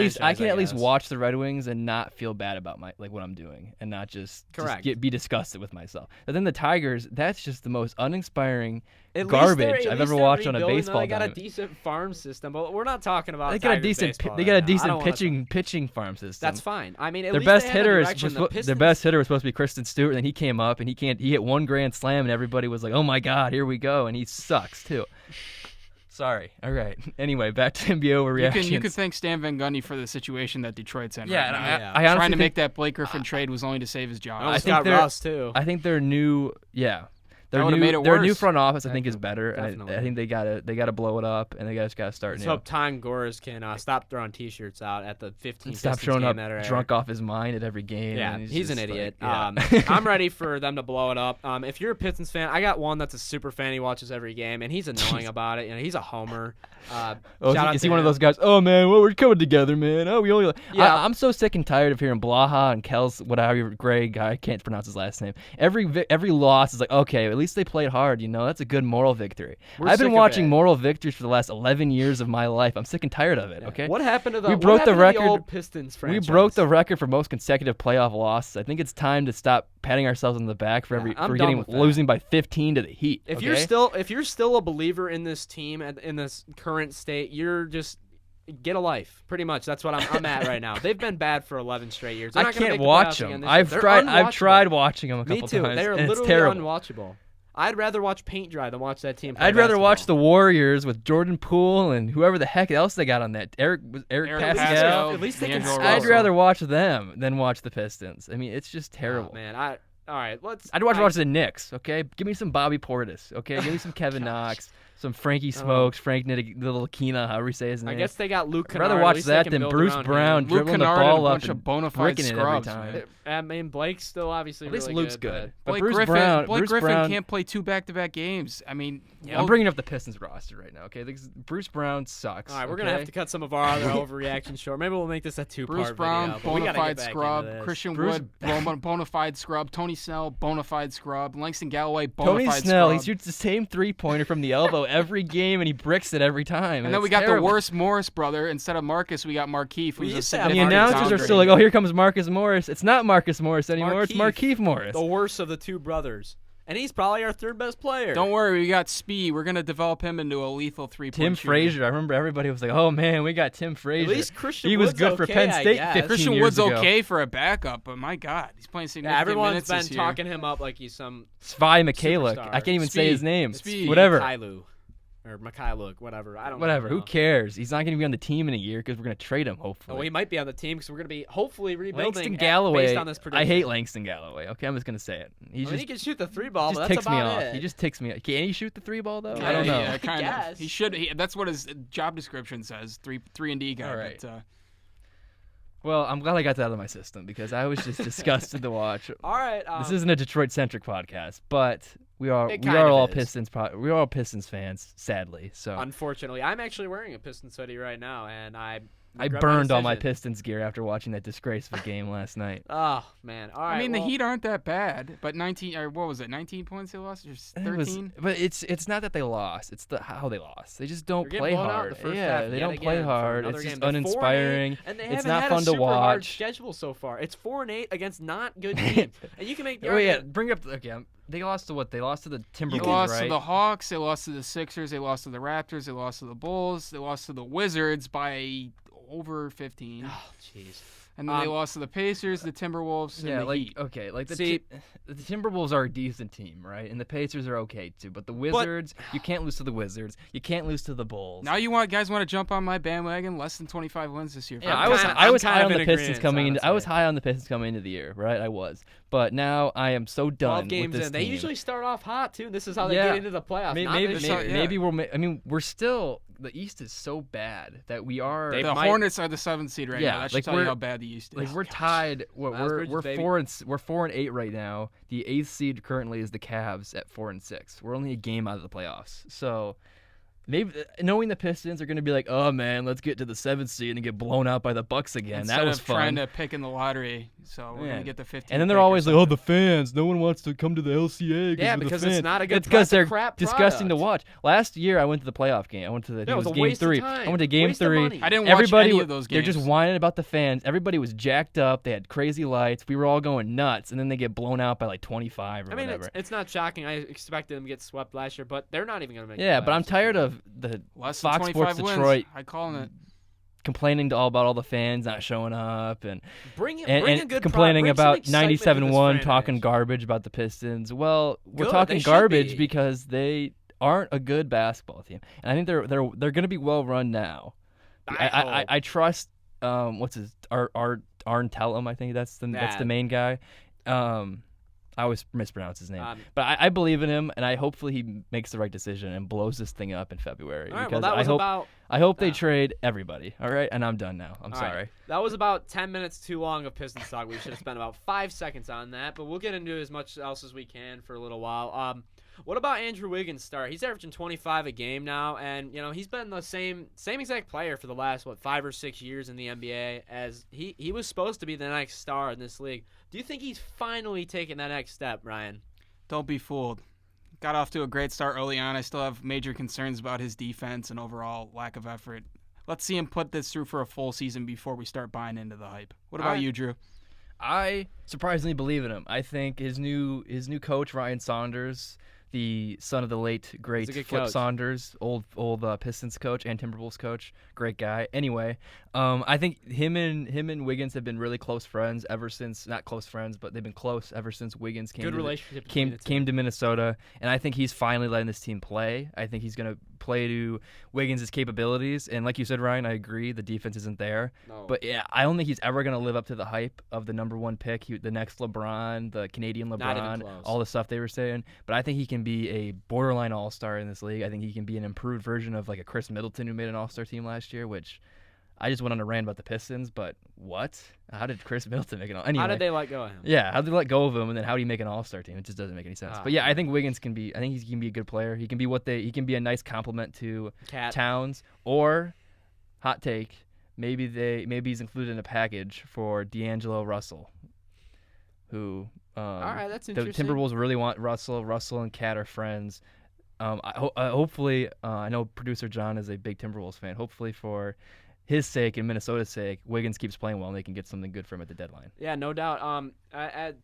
least watch the Red Wings and not feel bad about what I'm doing and not just be disgusted with myself. But then the Tigers, that's just the most uninspiring garbage I've ever watched on a baseball game. They got a decent farm system, but we're not talking about. They got a decent pitching farm system. That's fine. I mean, their best hitter was supposed to be Kristen Stewart, and then he came up and he hit one grand slam, and everybody was like, "Oh my God, here we go!" And he sucks too. Sorry. All right. Anyway, back to NBA overreactions. You could thank Stan Van Gundy for the situation that Detroit's in. Yeah, right now. I honestly trying to make that Blake Griffin trade was only to save his job. I think Ross too. I think their new Their new front office, I think, is better. And I think they gotta blow it up, and they just gotta start. Let's hope Time Gores can stop throwing T-shirts out at the 15. Stop showing up drunk off his mind at every game. Yeah, he's an idiot. Like, I'm ready for them to blow it up. If you're a Pistons fan, I got one that's a super fan. He watches every game, and he's annoying about it. He's a homer. Is he one of those guys? Oh man, well, we're coming together, man. Oh, we only. Yeah, I'm so sick and tired of hearing Blaha and Kels, whatever, Greg. I can't pronounce his last name. Every loss is like, okay, at least they played hard. That's a good moral victory. I've been watching moral victories for the last 11 years of my life. I'm sick and tired of it. Okay. What happened to the old Pistons franchise? We broke the record for most consecutive playoff losses. I think it's time to stop patting ourselves on the back for losing by 15 to the Heat. If you're still a believer in this team in this current state, you're just get a life. Pretty much, that's what I'm at right now. They've been bad for 11 straight years. I can't watch them. I've tried watching them a couple times. Me too. They're literally unwatchable. I'd rather watch paint dry than watch that team play basketball. Rather watch the Warriors with Jordan Poole and whoever the heck else they got on that. Eric Pascal. At least they can score. I'd rather watch them than watch the Pistons. I mean, it's just terrible. Oh, man, all right, I'd watch the Knicks, okay? Give me some Bobby Portis, okay? Give me some Kevin Knox. Some Frankie Smokes, Frank Ntilikina, however you say his name. I guess they got Luke Kennard. I'd rather watch that than Bruce Brown Luke dribbling the Kennard ball and a up bunch of and bona fide bricking it every scrubs, time. man. I mean, Blake's still obviously At least really Luke's good. But Blake Bruce Griffin Brown can't play 2 back-to-back games. I mean, I'm bringing up the Pistons roster right now, okay? Because Bruce Brown sucks. All right, we're going to have to cut some of our other overreactions short. Maybe we'll make this a 2-part Bruce Brown, video. Bona fide scrub. Christian Wood, bona fide scrub. Tony Snell, bona fide scrub. Langston Galloway, bona fide scrub. Tony Snell, he shoots the same 3-pointer from the elbow every game, and he bricks it every time. And then we got the worst Morris brother. Instead of Marcus, we got Markieff. The announcers are still like, oh, here comes Marcus Morris. It's not Marcus Morris anymore. It's Markieff Morris. The worst of the 2 brothers. And he's probably our 3rd best player. Don't worry, we got Speed. We're going to develop him into a lethal 3-point Tim shooter. Frazier. I remember everybody was like, oh, man, we got Tim Frazier. At least Christian He was Wood's good for okay, Penn State 15 Christian years Wood's ago. okay for a backup, but my God, he's playing significant everyone's minutes been this year. talking him up like he's some Svai Mikhailiuk. superstar. I can't even say his name. Speed. Whatever. Mikhailiuk. Or Mikhailiuk, whatever. I don't Whatever. know. Who cares? He's not going to be on the team in a year because we're going to trade him, hopefully. Well, he might be on the team because we're going to be hopefully rebuilding Langston Galloway. based on this prediction. I hate Langston Galloway. Okay, I'm just going to say it. He can shoot the 3-ball, but just that's ticks me about off. it. He just ticks me off. Can he shoot the 3-ball, though? Yeah, I don't know. Yeah, kind of. guess. He should. That's what his job description says. 3-and-D guy. All right. But, Well, I'm glad I got that out of my system because I was just disgusted to watch. All right. This isn't a Detroit-centric podcast, but we are It kind of all is. Pistons. We are all Pistons fans, sadly. So Unfortunately, I'm actually wearing a Pistons hoodie right now, and I I burned all my Pistons gear after watching that disgraceful game last night. Oh man! All right. I mean, the Heat aren't that bad, but 19 or what was it? 19 points they lost, or 13? But it's not that they lost; it's how they lost. They just don't They're play getting blown out in hard. the first Yeah, half they yet don't play again for hard. another It's game. just They're 4-8, uninspiring. and they It's haven't not had fun a to super hard watch. schedule so far. It's 4-8 against not good teams, and you can make the Oh yeah, argument. bring up they lost to what? They lost to the Timberwolves, They lost right? to the Hawks. They lost to the Sixers. They lost to the Raptors. They lost to the Bulls. They lost to the Wizards by over 15. Oh jeez. And then they lost to the Pacers, the Timberwolves, and the Heat. Okay, like the See- Timberwolves are a decent team, right? And the Pacers are okay too, but the Wizards, you can't lose to the Wizards. You can't lose to the Bulls. Now you guys want to jump on my bandwagon? Less than 25 wins this year. Yeah, I'm I was kind high of on the in Pistons agreement, coming into. I was honestly. high on the Pistons coming into the year, right? I was, but now I am so 12 done games with this in. They team. usually start off hot too. This is how they Yeah. get into the playoffs. Maybe I mean, we're still. The East is so bad that we are. They The might- Hornets are the 7th seed right Yeah, now. That should like tell you we're- how bad the East is. Like we're tied. We're Bridges, baby. 4-8 right now. The 8th seed currently is the Cavs at 4-6. We're only a game out of the playoffs. So maybe knowing the Pistons are going to be like, oh man, let's get to the 7th seed and get blown out by the Bucks again. Instead that was of fun. trying to pick in the lottery, so we're Yeah. gonna get the 15th. And then they're pick or always like, "Oh, something. the fans! No one wants to come to the LCA Yeah, of the because fans." it's not a good. It's because it's a they're crap disgusting to product. watch. Last year, I went to the playoff game. I went to the Yeah, it was a game waste of 3. time. I went to game Waste of 3. money. I didn't watch Everybody, any of those they're games. just whining about the fans. Everybody was jacked up. They had crazy lights. We were all going nuts, and then they get blown out by like 25 or I mean, whatever. it's not shocking. I expected them to get swept last year, but they're not even going to make. Yeah, the but I'm playoffs this tired year. of the Less than Fox 25 Sports wins. Detroit I calling it. complaining about all the fans not showing up and Bring a and good complaining bring some about excitement to this 97-1, talking franchise. garbage about the Pistons. Well, we're Good, talking they should garbage be. because they aren't a good basketball team, and I think they're going to be well run now. I trust what's his Arn Tellum, I think that's the main guy. I always mispronounce his name, but I believe in him, and hopefully he makes the right decision and blows this thing up in February. All right, because well, that was I hope they trade everybody. All right, and I'm done now. I'm All sorry. right. That was about 10 minutes too long of Pistons talk. We should have spent about 5 seconds on that, but we'll get into as much else as we can for a little while. What about Andrew Wiggins' start? He's averaging 25 a game now, and he's been the same exact player for the last 5 or 6 years in the NBA. As he was supposed to be the next star in this league. Do you think he's finally taken that next step, Ryan? Don't be fooled. Got off to a great start early on. I still have major concerns about his defense and overall lack of effort. Let's see him put this through for a full season before we start buying into the hype. What about you, Drew? I surprisingly believe in him. I think his new coach, Ryan Saunders, the son of the late great good Flip coach. Saunders, old Pistons coach and Timberwolves coach, great guy. Anyway, I think him and Wiggins have been really close friends ever since, not close friends, but they've been close ever since Wiggins Good relationship between the two. came to Minnesota, and I think he's finally letting this team play. I think he's gonna play to Wiggins' capabilities. And like you said, Ryan, I agree. The defense isn't there. No. But yeah, I don't think he's ever going to live up to the hype of the number 1 pick, the next LeBron, the Canadian Not even LeBron, close. all the stuff they were saying. But I think he can be a borderline all-star in this league. I think he can be an improved version of like a Chris Middleton who made an all-star team last year, which I just went on a rant about the Pistons. But what? How did Chris Middleton make an all-star? Anyway, How did they let go of him? Yeah, how did they let go of him, and then how do you make an all-star team? It just doesn't make any sense. Ah, But yeah, I think Wiggins can be. I think he can be a good player. He can be he can be a nice compliment to Cat. Towns, or hot take, maybe he's included in a package for D'Angelo Russell, who All right, that's the interesting. Timberwolves really want Russell. Russell and Cat are friends. Hopefully, I know producer John is a big Timberwolves fan. Hopefully for his sake and Minnesota's sake, Wiggins keeps playing well and they can get something good from him at the deadline. Yeah, no doubt.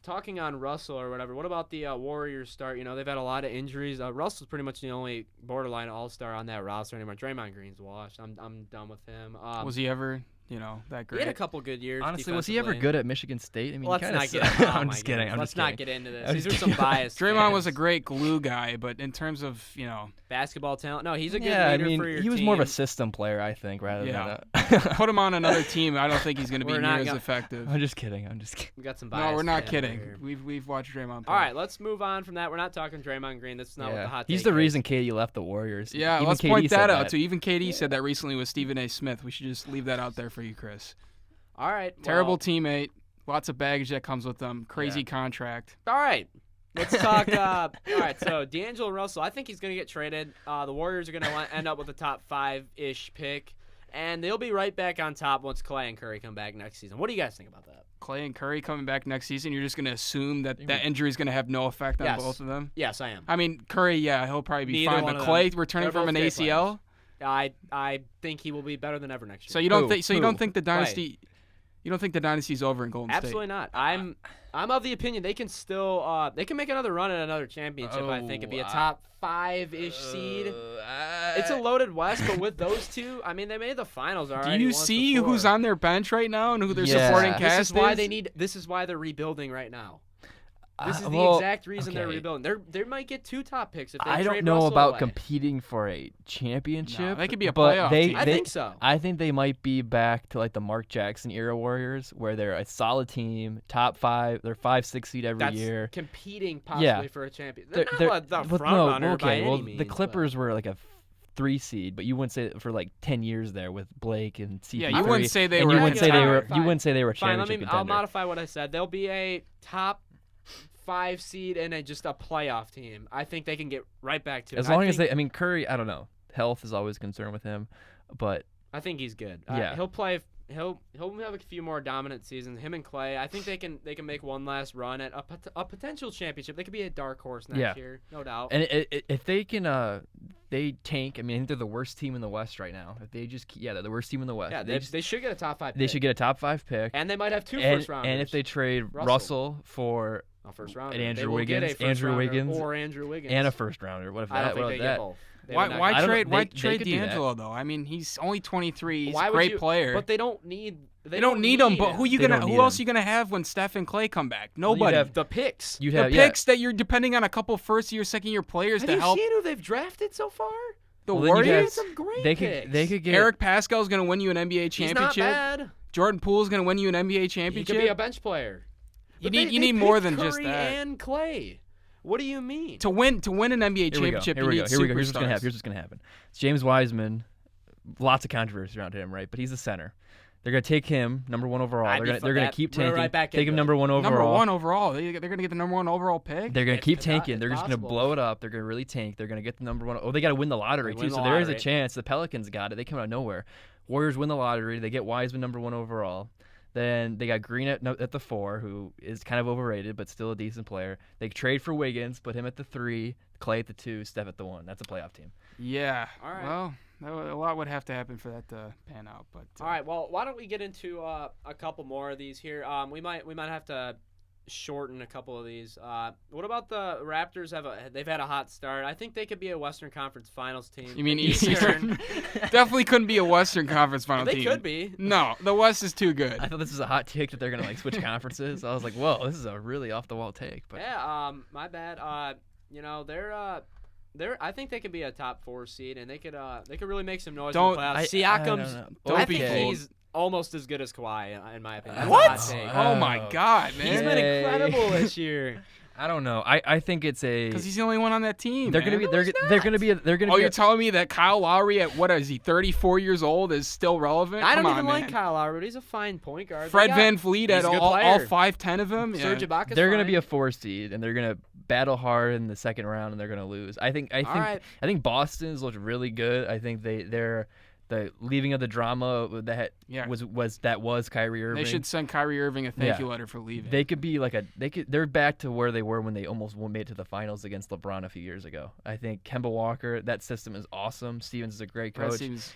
Talking on Russell or whatever, what about the Warriors start? You know, they've had a lot of injuries. Russell's pretty much the only borderline all-star on that roster anymore. Draymond Green's washed. I'm done with him. Was he ever, that He great? had a couple good years. Honestly, was he ever good at Michigan State? I mean, Let's kinda not sucked. get. I'm just kidding. Let's not get into this. I'm These just are some kidding. biased. Draymond was a fans. great glue guy, but in terms of, basketball talent. No, he's a good Yeah, I leader mean, for your he was team. more of a system player, I think, rather Yeah. than a... put him on another team, I don't think he's going to be We're near not as gonna- effective. I'm just kidding. We got some bias. No, we're not fans kidding. over here. We've watched Draymond play. All right, let's move on from that. We're not talking Draymond Green. That's not what the hot He's take the is. reason KD left the Warriors. Yeah, Even let's KD point said that out too. Even KD said that recently with Stephen A. Smith. We should just leave that out there for you, Chris. All right. Terrible well, teamate. Lots of baggage that comes with them. Crazy Yeah. contract. All right. Let's talk. All right, so D'Angelo Russell, I think he's going to get traded. The Warriors are going to end up with a top 5-ish pick, and they'll be right back on top once Clay and Curry come back next season. What do you guys think about that? Clay and Curry coming back next season, you're just going to assume that injury is going to have no effect on Yes. both of them? Yes, I am. I mean, Curry, yeah, he'll probably be Neither fine, one but of Clay them. returning They're from an both great ACL? I think he will be better than ever next year. So you don't Who? think you don't think the dynasty Clay. you don't think the dynasty's over in Golden Absolutely not. I'm of the opinion they can still they can make another run at another championship. I think it'd be a top 5-ish seed. It's a loaded West, but with those two, I mean, they made the finals Do already. you once see before. who's on their bench right now and who their Yeah. supporting This cast This is why they need. This is why they're rebuilding right now. This is the well, exact reason they're okay. rebuilding. They might get 2 top picks if they I trade don't know Russell about away. competing for a championship. No, they could be a but playoff they, team. I they- think so. I think they might be back to like the Mark Jackson era Warriors, where they're a solid team, top 5. They're 5-6 seed every That's year. competing possibly for a champion. They're, They're- not the but front no, runner by well, any means. the but- Clippers were like a 3 seed, but you wouldn't say for like 10 years there with Blake and CP3. Yeah, you wouldn't say they and were you a wouldn't say they contender. were. You wouldn't say they were a Fine, championship I'll contender. modify what I said. They'll be a top 5 seed and just a playoff team. I think they can get right back to it. As long as they, I mean, Curry, I don't know. Health is always a concern with him, but I think he's good. Yeah. He'll play. He'll have a few more dominant seasons. Him and Clay. I think they can make one last run at a potential championship. They could be a dark horse next year, no doubt. and if they can, they tank. I mean, I think they're the worst team in the West right now. If they just, they're the worst team in the West. yeah, they should get a top 5 pick. They should get a top 5 pick, And they might have 2 and, first rounders. and if they trade Russell for a first rounder. and They Andrew will get a Wiggins, first Andrew rounder Wiggins, or Andrew Wiggins. and a first rounder, what if I don't that? think What they if get that? both. They Why would not why get- I don't know. trade why They trade could do that. D'Angelo though? I mean, he's only 23. He's Why a would great you- player. But they don't need. They don't need him. But who you They gonna? don't Who need else him. you gonna have when Steph and Clay come back? Well, you'd Nobody. have- The picks. You'd the have picks that you're depending on a couple first-year, second-year players Have to you help seen who they've drafted so far? the Well, then you'd They Warriors. had some great They picks. could they could get Eric Pascal's gonna win you an NBA He's not championship. bad. Jordan Poole's gonna win you an NBA He championship. could be a bench player. You But need they you need more picked than just Curry that. and Clay. What do you mean? To win an NBA Here we go. championship, Here you we need go. Here we go. Here's what's gonna superstars. happen. Here's what's gonna happen. It's James Wiseman. Lots of controversy around him, right? But he's the center. They're gonna take him number 1 overall. I'd be They're gonna that- keep we're tanking. right back Take into him it. number 1 overall. Number 1 overall. They're gonna get the number 1 overall pick. They're gonna It's keep not tanking. They're just gonna impossible. blow it up. They're gonna really tank. They're gonna get the number 1. Oh, they gotta win the lottery They too. win So the there is a lottery. chance. The Pelicans got it. They come out of nowhere. Warriors win the lottery. They get Wiseman number 1 overall. Then they got Green at the 4, who is kind of overrated but still a decent player. They trade for Wiggins, put him at the 3, Clay at the 2, Steph at the 1. That's a playoff team. Yeah. All right. Well, a lot would have to happen for that to pan out. But All right. Well, why don't we get into a couple more of these here? We might have to shorten a couple of these. What about the Raptors? They've had a hot start. I think they could be a Western Conference Finals team. You mean The Eastern? Definitely couldn't be a Western Conference final They team. could be. No, the West is too good. I thought this was a hot take that they're gonna like switch conferences. I was like, whoa, this is a really off the wall take. But Yeah. My bad. I think they could be a top 4 seed, and they could really make some noise Don't- in the playoffs. I Siakam's. don't know. Don't I be think fooled. he's almost as good as Kawhi, in my opinion. That's a What? hot take. Oh my God, He's man! been Yay. incredible this year. I don't know. I think it's a. Because he's the only one on that team. They're man. gonna be. They're gonna be. They're gonna Oh, be. you're telling me that Kyle Lowry at what is he, 34 years old, is still relevant? I Come don't on, even man. like Kyle Lowry, but he's a fine point guard. Fred They got Van Vliet he's at a good all player. 5'10" of him. Serge Yeah. Ibaka's They're gonna fine. be a 4 seed, and they're gonna battle hard in the second round, and they're gonna lose. I think. right. I think Boston's looked really good. I think they're the leaving of the drama that Yeah. was Kyrie Irving. They should send Kyrie Irving a thank you Yeah. letter for leaving. They could be like they're back to where they were when they almost made it to the finals against LeBron a few years ago. I think Kemba Walker, that system is awesome. Stevens is a great Brad coach. Stevens-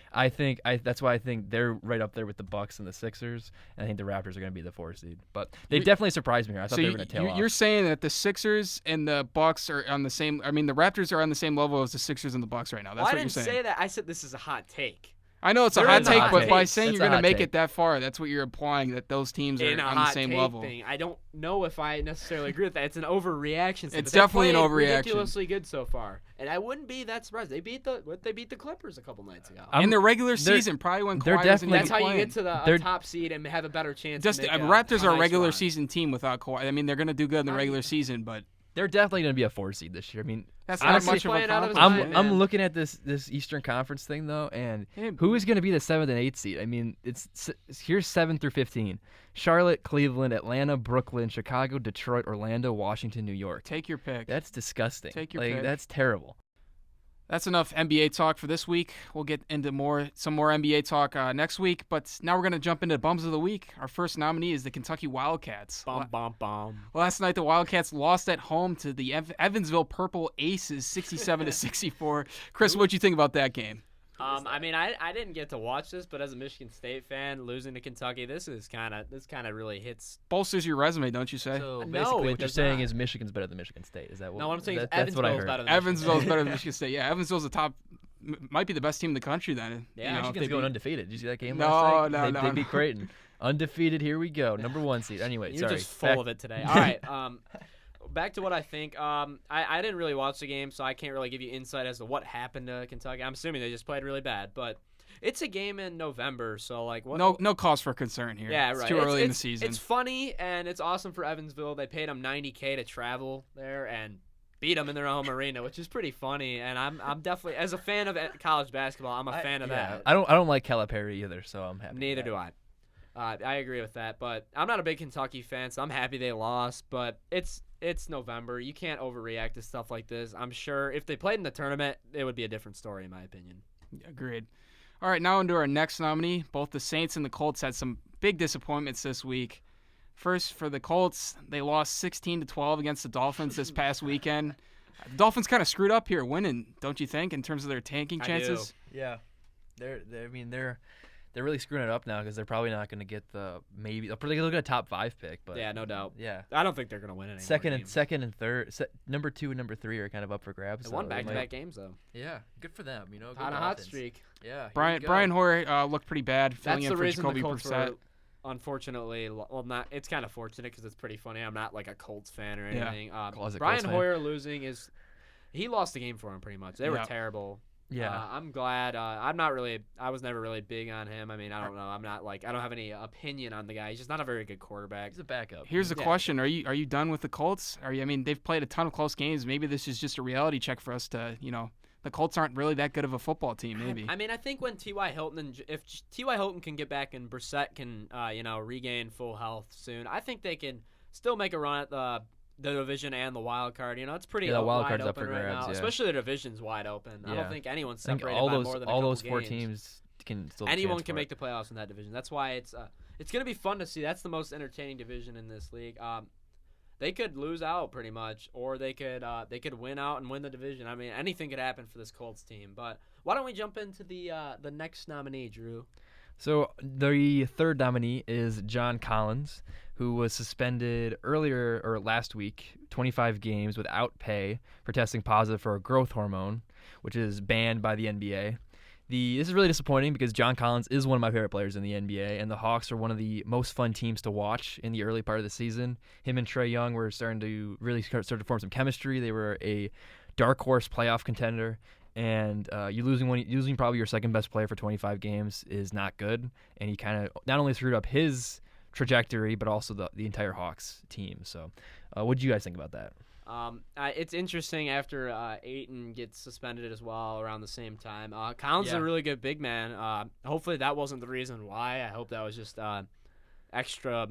That's why I think they're right up there with the Bucks and the Sixers, and I think the Raptors are going to be the 4 seed. But they You- definitely surprised me here. I thought So they were going to tail off. you're saying that the Sixers and the Bucks are on the same. I mean, the Raptors are on the same level as the Sixers and the Bucks right now. That's Well, I what you're didn't saying. say that. I said this is a hot take. I know it's a They're hot in the take, hot but by takes. saying That's you're a going to hot make take. it that far, that's what you're implying, that those teams In are a on the hot same take level. thing. I don't know if I necessarily agree with that. It's an overreaction. It's They've definitely an played overreaction. Ridiculously good so far, and I wouldn't be that surprised. They beat the Clippers a couple nights ago. In the regular they're- season, probably when they're Kawhi wasn't definitely- That's even how you playing. get to the They're- top seed and have a better chance. Just to make Raptors are a nice regular run. season team without Kawhi. I mean, they're going to do good in the I- regular season, but They're definitely going to be a 4 seed this year. I mean, that's honestly, not much of a playing out of his compliment. mind, I'm man. looking at this Eastern Conference thing though, and Yeah, who is going to be the 7th and 8th seed? I mean, here's 7 through 15: Charlotte, Cleveland, Atlanta, Brooklyn, Chicago, Detroit, Orlando, Washington, New York. Take your pick. That's disgusting. Take your like, pick. That's terrible. That's enough NBA talk for this week. We'll get into some more NBA talk next week, but now we're going to jump into Bums of the Week. Our first nominee is the Kentucky Wildcats. Bum bum bum. Last night, the Wildcats lost at home to the Evansville Purple Aces, 67-64. Chris, what'd you think about that game? I mean, I didn't get to watch this, but as a Michigan State fan, losing to Kentucky, this kind of really hits. Bolsters your resume, don't you say? So No, basically, it what you're does saying not. is Michigan's better than Michigan State. Is that what? No, what I'm saying is that's what I Evansville's heard. better than Evansville's better than Michigan State. Yeah, Evansville's the top, might be the best team in the country then. Yeah, you know, if Michigan's they going beat- undefeated. Did you see that game No, last night? no, They no. beat Creighton. Undefeated. Here we go. Number 1 seed. Anyway, You're sorry. just full of it today. All right. Back to what I think. I didn't really watch the game, so I can't really give you insight as to what happened to Kentucky. I'm assuming they just played really bad, but it's a game in November, so like what? No cause for concern here. Yeah, It's right. too early in the season. It's funny and it's awesome for Evansville. They paid them $90K to travel there and beat them in their home arena, which is pretty funny. And I'm definitely, as a fan of college basketball, I'm a fan of that. I don't like Calipari either, so I'm happy. Neither do I. I agree with that, but I'm not a big Kentucky fan, so I'm happy they lost. But it's November. You can't overreact to stuff like this. I'm sure if they played in the tournament, it would be a different story, in my opinion. Agreed. All right, now into our next nominee. Both the Saints and the Colts had some big disappointments this week. First, for the Colts, they lost 16-12 against the Dolphins this past weekend. The Dolphins kind of screwed up here winning, don't you think, in terms of their tanking chances? Yeah, they're really screwing it up now because they're probably not going to get they'll probably look at a top 5 pick, but Yeah, no doubt. yeah. I don't think they're going to win any Second more and third, number 2 and number 3 are kind of up for grabs. They won so they back-to-back might- games, though. Yeah, good for them. You know, good On a hot offense. streak. Yeah, here Brian we go. Brian Hoyer looked pretty bad, filling That's in the for reason Jacoby the Colts Brissett. were, unfortunately, well, not. It's kind of fortunate because it's pretty funny. I'm not like a Colts fan or Yeah. anything. Closet Brian Colts fan. Hoyer losing he lost the game for him pretty much. They were Yeah. terrible. Yeah, I'm glad. I was never really big on him. I mean, I don't know. I don't have any opinion on the guy. He's just not a very good quarterback. he's a backup. Here's the Yeah. question: Are you done with the Colts? I mean, they've played a ton of close games. Maybe this is just a reality check for us to, the Colts aren't really that good of a football team. Maybe. I mean, I think when T.Y. Hilton if T.Y. Hilton can get back and Brissett can, regain full health soon, I think they can still make a run at the division and the wild card. It's pretty the wild wide card's up open for right grabs, now. yeah. Especially the division's wide open. I Yeah. don't think anyone's I think separated all by those more than a all couple those 4 games. teams can still. Anyone can make the playoffs in that division. That's why it's going to be fun to see. That's the most entertaining division in this league. They could lose out pretty much, or they could win out and win the division. I mean, anything could happen for this Colts team. But why don't we jump into the next nominee, Drew? So the third nominee is John Collins, who was suspended last week, 25 games without pay for testing positive for a growth hormone, which is banned by the NBA. This is really disappointing because John Collins is one of my favorite players in the NBA, and the Hawks are one of the most fun teams to watch in the early part of the season. Him and Trae Young were starting to really start to form some chemistry. They were a dark horse playoff contender, and you losing probably your second best player for 25 games is not good. And he kind of not only screwed up his trajectory, but also the entire Hawks team. So, what do you guys think about that? It's interesting after Ayton gets suspended as well around the same time. Collins is a really good big man. Hopefully that wasn't the reason why. I hope that was just extra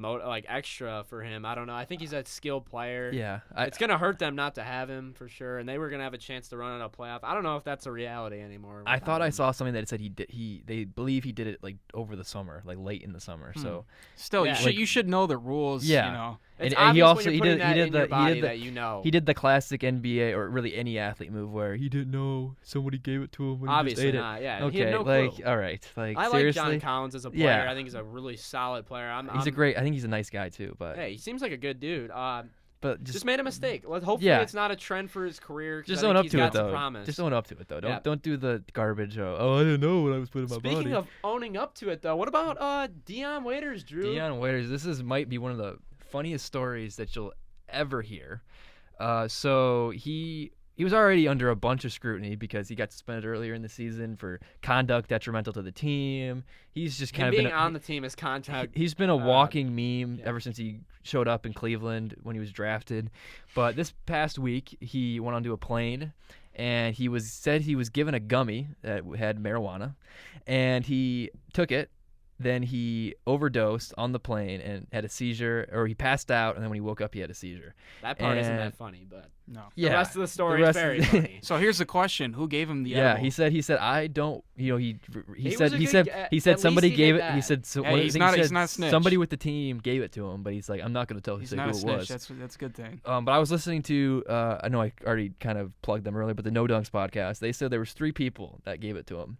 for him. I don't know. I think he's a skilled player. Yeah, it's gonna hurt them not to have him for sure, and they were gonna have a chance to run in a playoff. I don't know if that's a reality anymore. I thought I saw something that said they believe he did it like over the summer, like late in the summer. So still, you should know the rules. Yeah. You know. And he also he did the he did the classic NBA or really any athlete move where he didn't know somebody gave it to him. When Obviously he just ate not. It. Yeah. Okay. He had no like clue. All right. Like I seriously? like John Collins as a player. Yeah. I think he's a really solid player. I think he's a nice guy too. But hey, he seems like a good dude. But just made a mistake. Hopefully it's not a trend for his career. Just own up to it though. Promise. Just own up to it though. Don't do the garbage. I didn't know what I was putting in my body. Speaking of owning up to it though, what about Deion Waiters, Drew? Deion Waiters. This might be one of the funniest stories that you'll ever hear. So he was already under a bunch of scrutiny because he got suspended earlier in the season for conduct detrimental to the team. He's just kind of being on the team is contact. He's been a walking meme ever since he showed up in Cleveland when he was drafted. But this past week he went onto a plane and said he was given a gummy that had marijuana, and he took it. Then he overdosed on the plane and had a seizure, or he passed out, and then when he woke up, he had a seizure. That part isn't that funny, but no. The rest of the story is very funny. So here's the question: who gave him the edible? He said I don't. He said somebody gave it. That. He said he's not a snitch. Somebody with the team gave it to him, but he's like, I'm not going to tell who it was. That's a good thing. But I was listening to I know I already kind of plugged them earlier, but the No Dunks podcast. They said there was 3 people that gave it to him.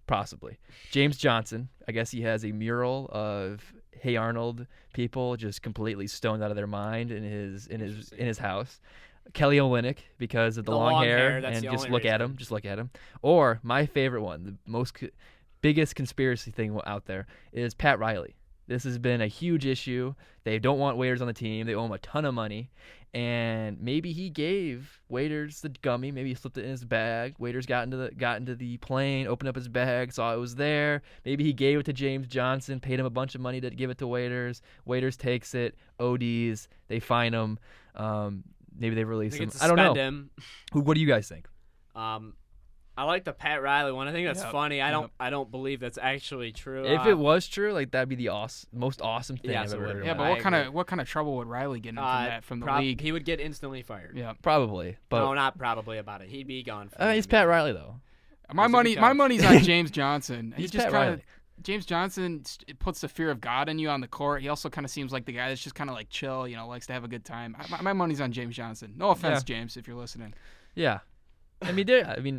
Possibly. James Johnson, I guess he has a mural of Hey Arnold people just completely stoned out of their mind in his house. Kelly Olynyk because of the long hair and just look at him. Or my favorite one, the biggest conspiracy thing out there is Pat Riley. This has been a huge issue. They don't want Waiters on the team. They owe him a ton of money. And maybe he gave Waiters the gummy. Maybe he slipped it in his bag. Waiters got into the plane, opened up his bag, saw it was there. Maybe he gave it to James Johnson, paid him a bunch of money to give it to Waiters. Waiters takes it, ODs, they fine him. Maybe they release him. I don't know. Him. What do you guys think? I like the Pat Riley one. I think that's funny. I don't believe that's actually true. If it was true, like that'd be the most awesome thing I've ever heard. Yeah, but what kind of trouble would Riley get from the league? He would get instantly fired. Yeah, probably. But no, not probably about it. He'd be gone. He's Pat Riley though. My money's on James Johnson. He's just kind of. James Johnson puts the fear of God in you on the court. He also kind of seems like the guy that's just kind of like chill, likes to have a good time. My money's on James Johnson. No offense, James, if you're listening. Yeah. I mean,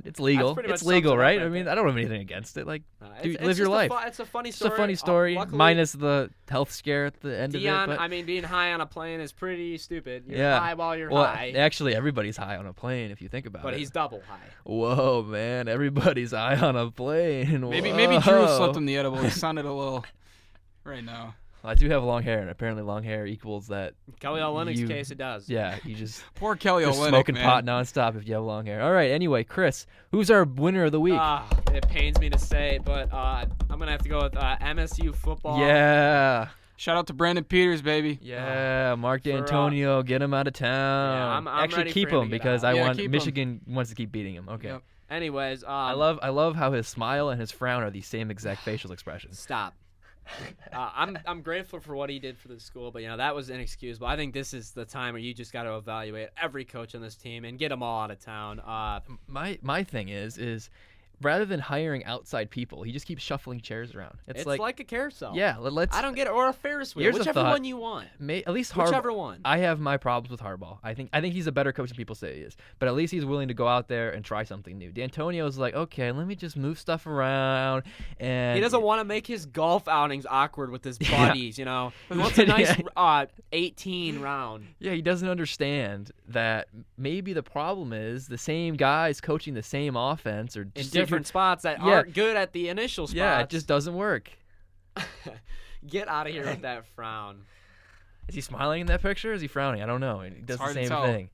it's legal. It's legal, right? I mean, I don't have anything against it. Like, live your life. It's a funny story. It's a funny story, minus the health scare at the end of it. But... I mean, being high on a plane is pretty stupid. You're high while you're high. Actually, everybody's high on a plane if you think about it. But he's double high. Whoa, man! Everybody's high on a plane. Maybe Drew slipped him the edible. He sounded a little right now. I do have long hair, and apparently long hair equals that. Kelly Olynyk's case, it does. Yeah, you just poor Kelly Olynyk, smoking pot nonstop if you have long hair. All right, anyway, Chris, who's our winner of the week? It pains me to say, but I'm gonna have to go with MSU football. Yeah. Shout out to Brandon Peters, baby. Yeah, Mark D'Antonio, get him out of town. Yeah, I'm actually ready keep for him him because Michigan him. wants to keep beating him. Okay. Yep. Anyways, I love how his smile and his frown are the same exact facial expressions. Stop. I'm grateful for what he did for the school, but that was inexcusable. I think this is the time where you just got to evaluate every coach on this team and get them all out of town. My thing is rather than hiring outside people, he just keeps shuffling chairs around. It's like a carousel. Yeah, I don't get it, or a Ferris wheel. Whichever one you want. At least whichever one. I have my problems with Harbaugh. I think he's a better coach than people say he is. But at least he's willing to go out there and try something new. D'Antonio's like, okay, let me just move stuff around, and he doesn't want to make his golf outings awkward with his buddies. He wants a nice 18 round. Yeah, he doesn't understand that maybe the problem is the same guys coaching the same offense or just different spots that aren't good at the initial spots. Yeah, it just doesn't work. Get out of here with that frown. Is he smiling in that picture or is he frowning? I don't know. He does the same thing.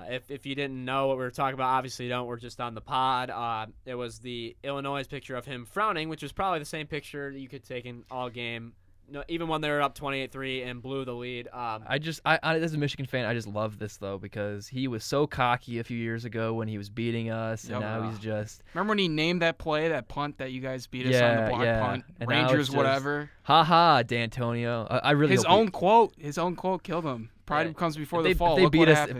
If you didn't know what we were talking about, obviously you don't. We're just on the pod. It was the Illinois picture of him frowning, which was probably the same picture that you could take in all game. No, even when they were up 28-3 and blew the lead. As a Michigan fan, I just love this though because he was so cocky a few years ago when he was beating us, and now he's just. Remember when he named that play, that punt that you guys beat us on the block punt, and Rangers, whatever. Ha ha, D'Antonio. I really. His own quote killed him. Pride comes before the fall. If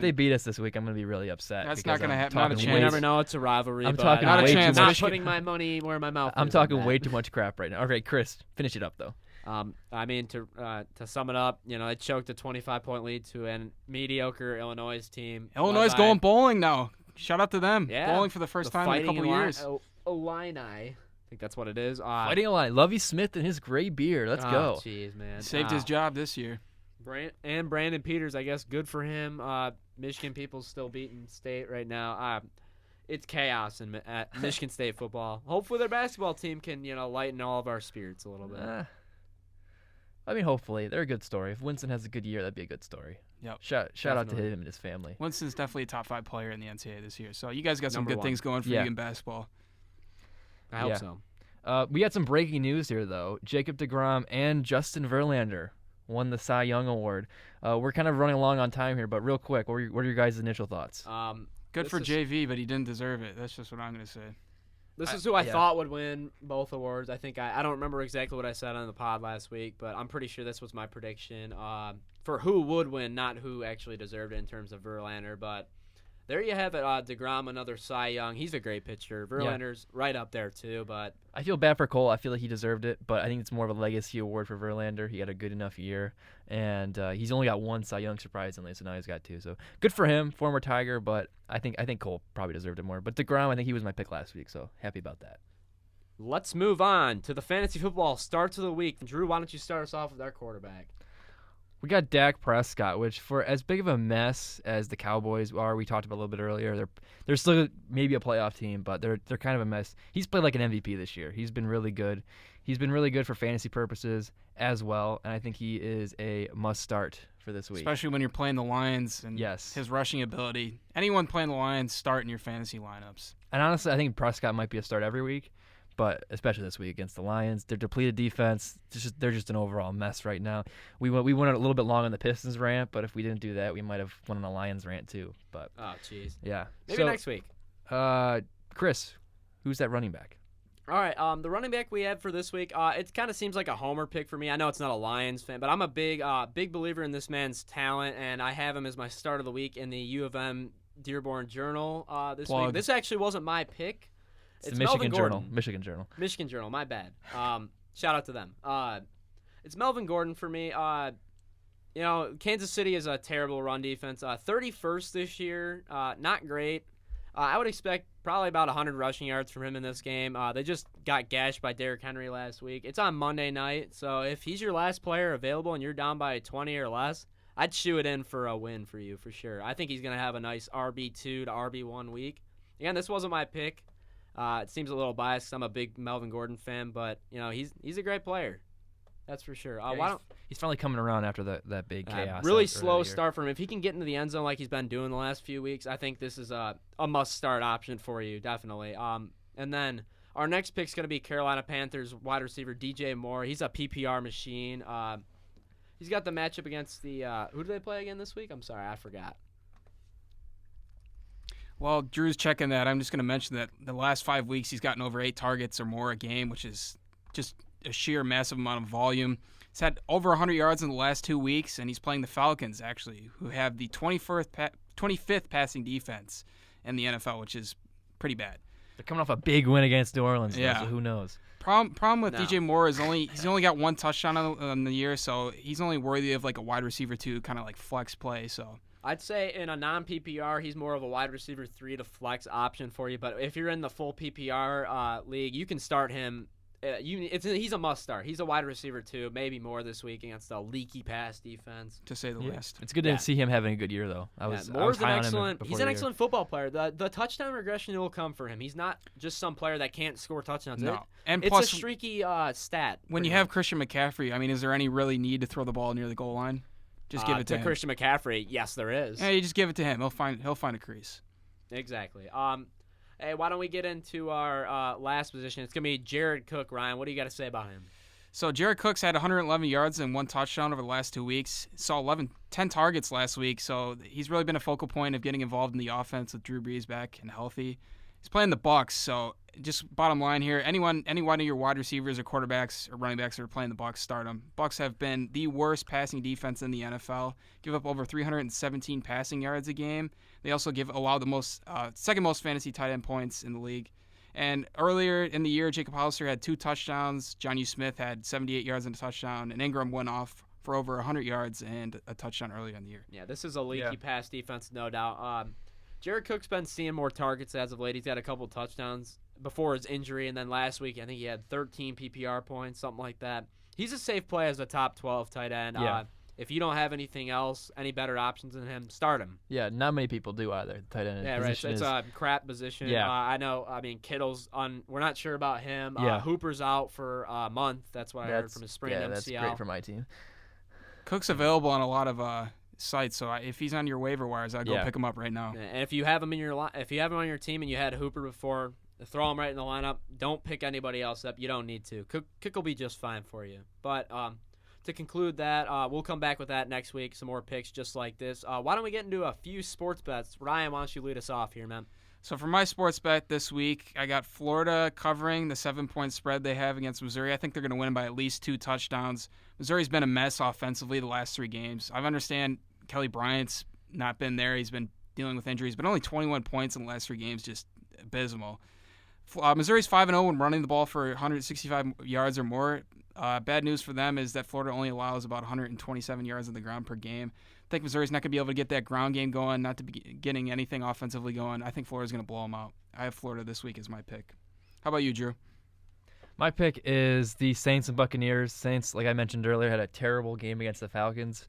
they beat us this week, I'm gonna be really upset. That's not gonna happen. Not a chance. You never know. It's a rivalry. I'm talking not way a chance. too much. Not putting my money where my mouth. I'm talking way too much crap right now. Okay, Chris, finish it up though. I mean, to sum it up, they choked a 25-point lead to a mediocre Illinois team. Illinois is going bowling now. Shout out to them. Yeah. Bowling for the first time in a couple years. Illini. I think that's what it is. Fighting Illini. Lovie Smith and his gray beard. Let's go. Jeez, man. Saved his job this year. Brandon Peters, I guess, good for him. Michigan people's still beating State right now. It's chaos at Michigan State football. Hopefully their basketball team can, lighten all of our spirits a little bit. I mean, hopefully. They're a good story. If Winston has a good year, that'd be a good story. Yep. Shout out to him and his family. Winston's definitely a top 5 player in the NCAA this year. So you guys got some Number good one. things going for you in basketball. I hope so. We got some breaking news here, though. Jacob deGrom and Justin Verlander won the Cy Young Award. We're kind of running along on time here, but real quick, what are your guys' initial thoughts? Good for JV, but he didn't deserve it. That's just what I'm going to say. This is who I thought would win both awards. I think I don't remember exactly what I said on the pod last week, but I'm pretty sure this was my prediction for who would win, not who actually deserved it in terms of Verlander. But there you have it. DeGrom, another Cy Young. He's a great pitcher. Verlander's right up there too. But I feel bad for Cole. I feel like he deserved it, but I think it's more of a legacy award for Verlander. He had a good enough year, and he's only got one Cy Young, surprisingly, so now he's got 2. So good for him, former Tiger. But I think Cole probably deserved it more. But DeGrom, I think he was my pick last week, so happy about that. Let's move on to the fantasy football starts of the week. Drew, why don't you start us off with our quarterback? We got Dak Prescott, which for as big of a mess as the Cowboys are, we talked about a little bit earlier. They're still maybe a playoff team, but they're kind of a mess. He's played like an MVP this year. He's been really good. He's been really good for fantasy purposes as well, and I think he is a must start for this week. Especially when you're playing the Lions and yes. His rushing ability. Anyone playing the Lions, start in your fantasy lineups. And honestly, I think Prescott might be a start every week. But especially this week against the Lions, they're depleted defense. They're just an overall mess right now. We went a little bit long on the Pistons rant, but if we didn't do that, we might have went on a Lions rant too. But jeez. Yeah. Maybe next week. Chris, who's that running back? All right. The running back we have for this week, it kind of seems like a homer pick for me. I know it's not a Lions fan, but I'm a big believer in this man's talent, and I have him as my start of the week in the U of M Dearborn Journal this week. This actually wasn't my pick. It's the Michigan Journal. Michigan Journal, my bad. Shout out to them. It's Melvin Gordon for me. Kansas City is a terrible run defense. 31st this year, not great. I would expect probably about 100 rushing yards from him in this game. They just got gashed by Derrick Henry last week. It's on Monday night, so if he's your last player available and you're down by 20 or less, I'd shoe it in for a win for you for sure. I think he's going to have a nice RB2 to RB1 week. Again, this wasn't my pick. It seems a little biased because I'm a big Melvin Gordon fan, but he's a great player. That's for sure. He's finally coming around after that big chaos. Really slow start for him. If he can get into the end zone like he's been doing the last few weeks, I think this is a must-start option for you, definitely. And then our next pick is going to be Carolina Panthers wide receiver DJ Moore. He's a PPR machine. He's got the matchup against the who do they play again this week? I'm sorry, I forgot. Well, Drew's checking that. I'm just going to mention that the last 5 weeks he's gotten over 8 targets or more a game, which is just a sheer massive amount of volume. He's had over 100 yards in the last 2 weeks, and he's playing the Falcons, actually, who have the 25th passing defense in the NFL, which is pretty bad. They're coming off a big win against New Orleans, so who knows? Problem with DJ Moore is he's only got 1 touchdown on the year, so he's only worthy of like a wide receiver 2 kind of like flex play. So I'd say in a non-PPR, he's more of a wide receiver 3 to flex option for you. But if you're in the full PPR league, you can start him. He's a must-start. He's a wide receiver 2, maybe more this week against a least pass defense, to say the least. It's good to see him having a good year, though. He's an excellent football player. The touchdown regression will come for him. He's not just some player that can't score touchdowns. No, it's a streaky stat. When you have Christian McCaffrey, I mean, is there any really need to throw the ball near the goal line? Just give it to him. Christian McCaffrey, yes, there is. Yeah, you just give it to him. He'll find a crease. Exactly. Hey, why don't we get into our last position? It's going to be Jared Cook. Ryan, what do you got to say about him? So Jared Cook's had 111 yards and 1 touchdown over the last 2 weeks. Saw 10 targets last week, so he's really been a focal point of getting involved in the offense with Drew Brees back and healthy. He's playing the Bucs, so just bottom line here, any one of your wide receivers or quarterbacks or running backs that are playing the Bucs, start them. Bucs have been the worst passing defense in the NFL. Give up over 317 passing yards a game. They also allow the second most fantasy tight end points in the league. And earlier in the year, Jacob Hollister had 2 touchdowns. Jonnu Smith had 78 yards and a touchdown. And Ingram went off for over 100 yards and a touchdown earlier in the year. Yeah, this is a leaky pass defense, no doubt. Jared Cook's been seeing more targets as of late. He's had a couple touchdowns before his injury. And then last week, I think he had 13 PPR points, something like that. He's a safe play as a top 12 tight end. Yeah. If you don't have anything else, any better options than him, start him. Yeah, not many people do either. Tight end Yeah, right. So it's a crap position. Yeah. I know. I mean, Kittle's on. We're not sure about him. Yeah. Hooper's out for a month. That's what I heard from his sprained MCL. That's great for my team. Cook's available on a lot of sites, so if he's on your waiver wires, I'd go pick him up right now. And if you have him if you have him on your team and you had Hooper before, throw him right in the lineup. Don't pick anybody else up. You don't need to. Cook will be just fine for you. But to conclude that, we'll come back with that next week. Some more picks just like this. Why don't we get into a few sports bets? Ryan, why don't you lead us off here, man? So for my sports bet this week, I got Florida covering the 7-point spread they have against Missouri. I think they're going to win by at least 2 touchdowns. Missouri's been a mess offensively the last 3 games. I understand Kelly Bryant's not been there. He's been dealing with injuries, but only 21 points in the last 3 games, just abysmal. Missouri's 5-0 when running the ball for 165 yards or more. Bad news for them is that Florida only allows about 127 yards on the ground per game. I think Missouri's not going to be able to get that ground game going, not to be getting anything offensively going. I think Florida's going to blow them out. I have Florida this week as my pick. How about you, Drew? My pick is the Saints and Buccaneers. Saints, like I mentioned earlier, had a terrible game against the Falcons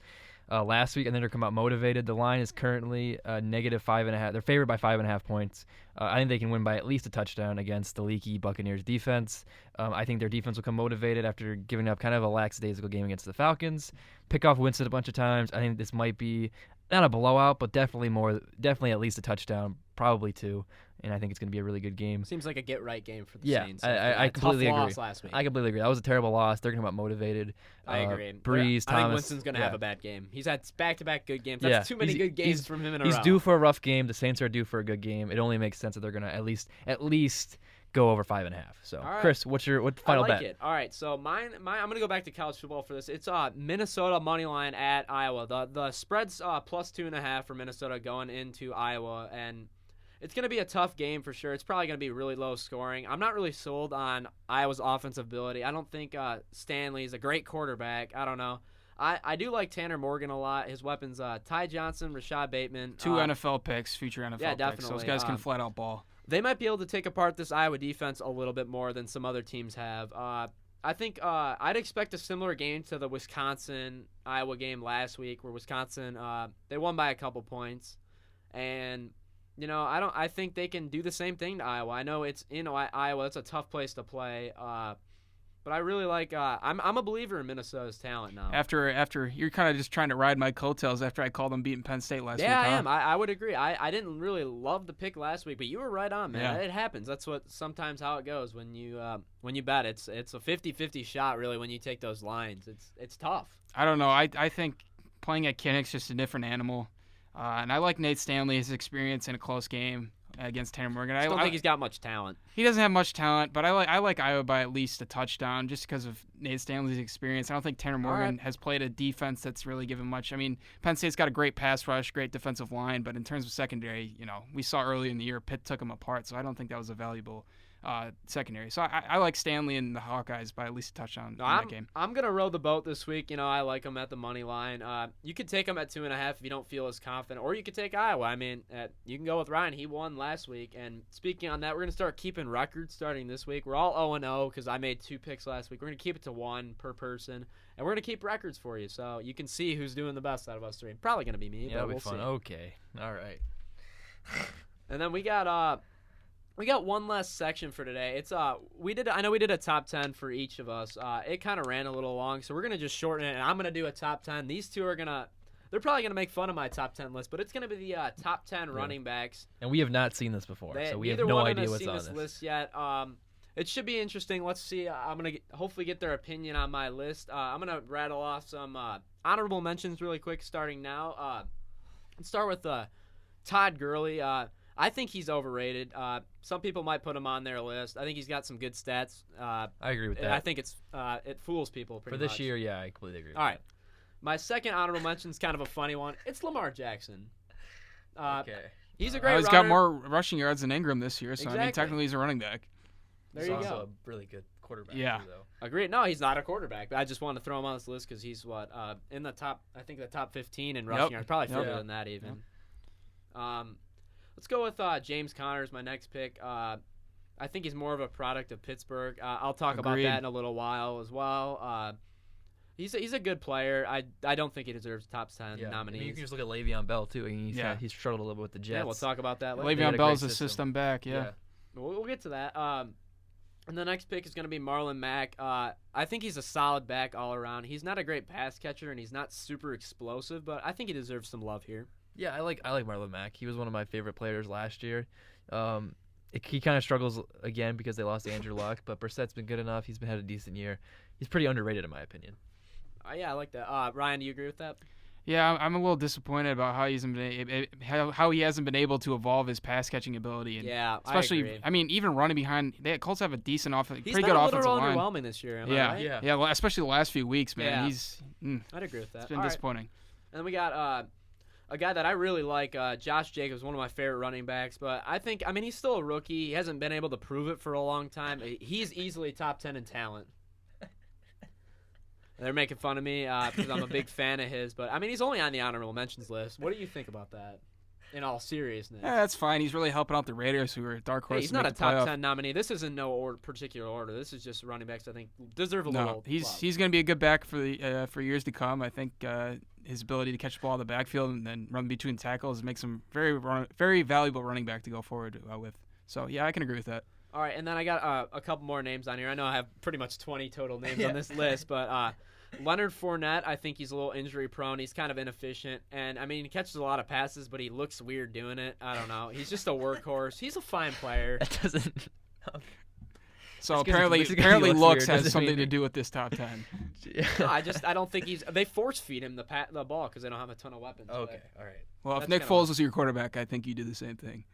last week, and then they're come out motivated. The line is currently -5.5. They're favored by 5.5 points. I think they can win by at least a touchdown against the leaky Buccaneers defense. I think their defense will come motivated after giving up kind of a lackadaisical game against the Falcons. Pick off Winston a bunch of times. I think this might be not a blowout, but definitely at least a touchdown, probably 2. And I think it's going to be a really good game. Seems like a get-right game for the Saints. I completely agree. Loss last week. I completely agree. That was a terrible loss. They're going to come out motivated. I agree. Breeze, Thomas. I think Winston's going to have a bad game. He's had back-to-back good games. That's too many good games from him in a row. He's due for a rough game. The Saints are due for a good game. It only makes sense that they're going to at least go over 5.5. So, right. Chris, what's the final bet? I like it. All right, so mine. I'm going to go back to college football for this. It's Minnesota money line at Iowa. The spread's +2.5 for Minnesota going into Iowa, and it's going to be a tough game for sure. It's probably going to be really low scoring. I'm not really sold on Iowa's offensive ability. I don't think Stanley's a great quarterback. I don't know. I do like Tanner Morgan a lot. His weapons, Ty Johnson, Rashad Bateman. 2 NFL picks, future NFL yeah, picks. definitely. Those guys can flat out ball. They might be able to take apart this Iowa defense a little bit more than some other teams have. I think I'd expect a similar game to the Wisconsin-Iowa game last week, where Wisconsin they won by a couple points, and I think they can do the same thing to Iowa. I know it's in Iowa; it's a tough place to play. But I really like. I'm a believer in Minnesota's talent now. After you're kind of just trying to ride my coattails after I called them beating Penn State last week. Yeah, I am. I would agree. I didn't really love the pick last week, but you were right on, man. Yeah. It happens. That's sometimes how it goes when you bet. It's a 50-50 shot really when you take those lines. It's tough. I don't know. I think playing at Kinnick's just a different animal, and I like Nate Stanley, his experience in a close game against Tanner Morgan. I don't think he's got much talent. He doesn't have much talent, but I like Iowa by at least a touchdown just because of Nate Stanley's experience. I don't think Tanner Morgan has played a defense that's really given much. I mean, Penn State's got a great pass rush, great defensive line, but in terms of secondary, we saw early in the year Pitt took him apart, so I don't think that was a valuable secondary. So I like Stanley and the Hawkeyes by at least a touchdown in that game. I'm going to row the boat this week. I like them at the money line. You could take them at 2.5 if you don't feel as confident, or you could take Iowa. I mean, you can go with Ryan. He won last week. And speaking on that, we're going to start keeping records starting this week. We're all 0-0 because I made 2 picks last week. We're going to keep it to 1 per person, and we're going to keep records for you so you can see who's doing the best out of us 3. Probably going to be me, but that'll we'll be fun. see. Okay. All right. And then we got one last section for today. I know we did a top 10 for each of us. It kind of ran a little long, so we're gonna just shorten it, and I'm gonna do a top 10. These two are gonna they're probably going to make fun of my top 10 list, but it's going to be the top 10 running backs. And we have not seen this before, so we have Neither no one idea has what's seen on this list yet. It should be interesting. Let's see. I'm going to hopefully get their opinion on my list. I'm going to rattle off some honorable mentions really quick starting now. Let's start with Todd Gurley. I think he's overrated. Some people might put him on their list. I think he's got some good stats. I agree with that. I think it fools people pretty For this much. year, yeah, I completely agree. All right. My second honorable mention is kind of a funny one. It's Lamar Jackson. Okay. He's a great runner. He's got more rushing yards than Ingram this year, so I mean, Exactly. technically he's a running back. There He's you also go. a really good quarterback, Yeah. too, though. Agreed. No, he's not a quarterback. But I just wanted to throw him on this list because he's in the top. I think the top 15 in rushing yards. Probably further than that even. Let's go with James Conner as my next pick. I think he's more of a product of Pittsburgh. I'll talk about Agreed. that in a little while as well. He's a good player. I don't think he deserves top 10 Yeah. nominees. I mean, you can just look at Le'Veon Bell, too. I mean, he's struggled a little bit with the Jets. Yeah, we'll talk about that later. They had Le'Veon a Bell's great a system back, yeah. We'll get to that. And the next pick is going to be Marlon Mack. I think he's a solid back all around. He's not a great pass catcher, and he's not super explosive, but I think he deserves some love here. Yeah, I like Marlon Mack. He was one of my favorite players last year. He kind of struggles again because they lost Andrew Luck, but Brissett's been good enough. He's had a decent year. He's pretty underrated in my opinion. Yeah, I like that. Ryan, do you agree with that? Yeah, I'm a little disappointed about how he hasn't been able to evolve his pass catching ability. And Yeah, especially, I agree. I mean, even running behind. The Colts have a decent offense, He's pretty been good a offensive little line. underwhelming this year. Am I Yeah, right? yeah. Well, especially the last few weeks, man. Yeah. I'd agree with that. It's been All right. disappointing. And we got a guy that I really like, Josh Jacobs, one of my favorite running backs. But I mean, he's still a rookie. He hasn't been able to prove it for a long time. He's easily top 10 in talent. They're making fun of me because I'm a big fan of his. But, I mean, he's only on the honorable mentions list. What do you think about that, in all seriousness? Yeah, that's fine. He's really helping out the Raiders, who are a dark horse. Hey, he's to not make a the playoff. top 10 nominee. This isn't no particular order. This is just running backs I think deserve a little No, love. he's going to be a good back for years to come. I think his ability to catch the ball in the backfield and then run between tackles makes him very valuable running back to go forward with. So, yeah, I can agree with that. All right, and then I got a couple more names on here. I know I have pretty much 20 total names on this list, but Leonard Fournette, I think he's a little injury prone. He's kind of inefficient, and I mean he catches a lot of passes, but he looks weird doing it. I don't know. He's just a workhorse. He's a fine player. That doesn't. So Just 'cause he apparently looks looks weird has doesn't something mean- to do with this top 10. No, I don't think they force feed him the ball because they don't have a ton of weapons. Okay, all right. Well, if That's Nick kinda Foles was your quarterback, I think you do the same thing.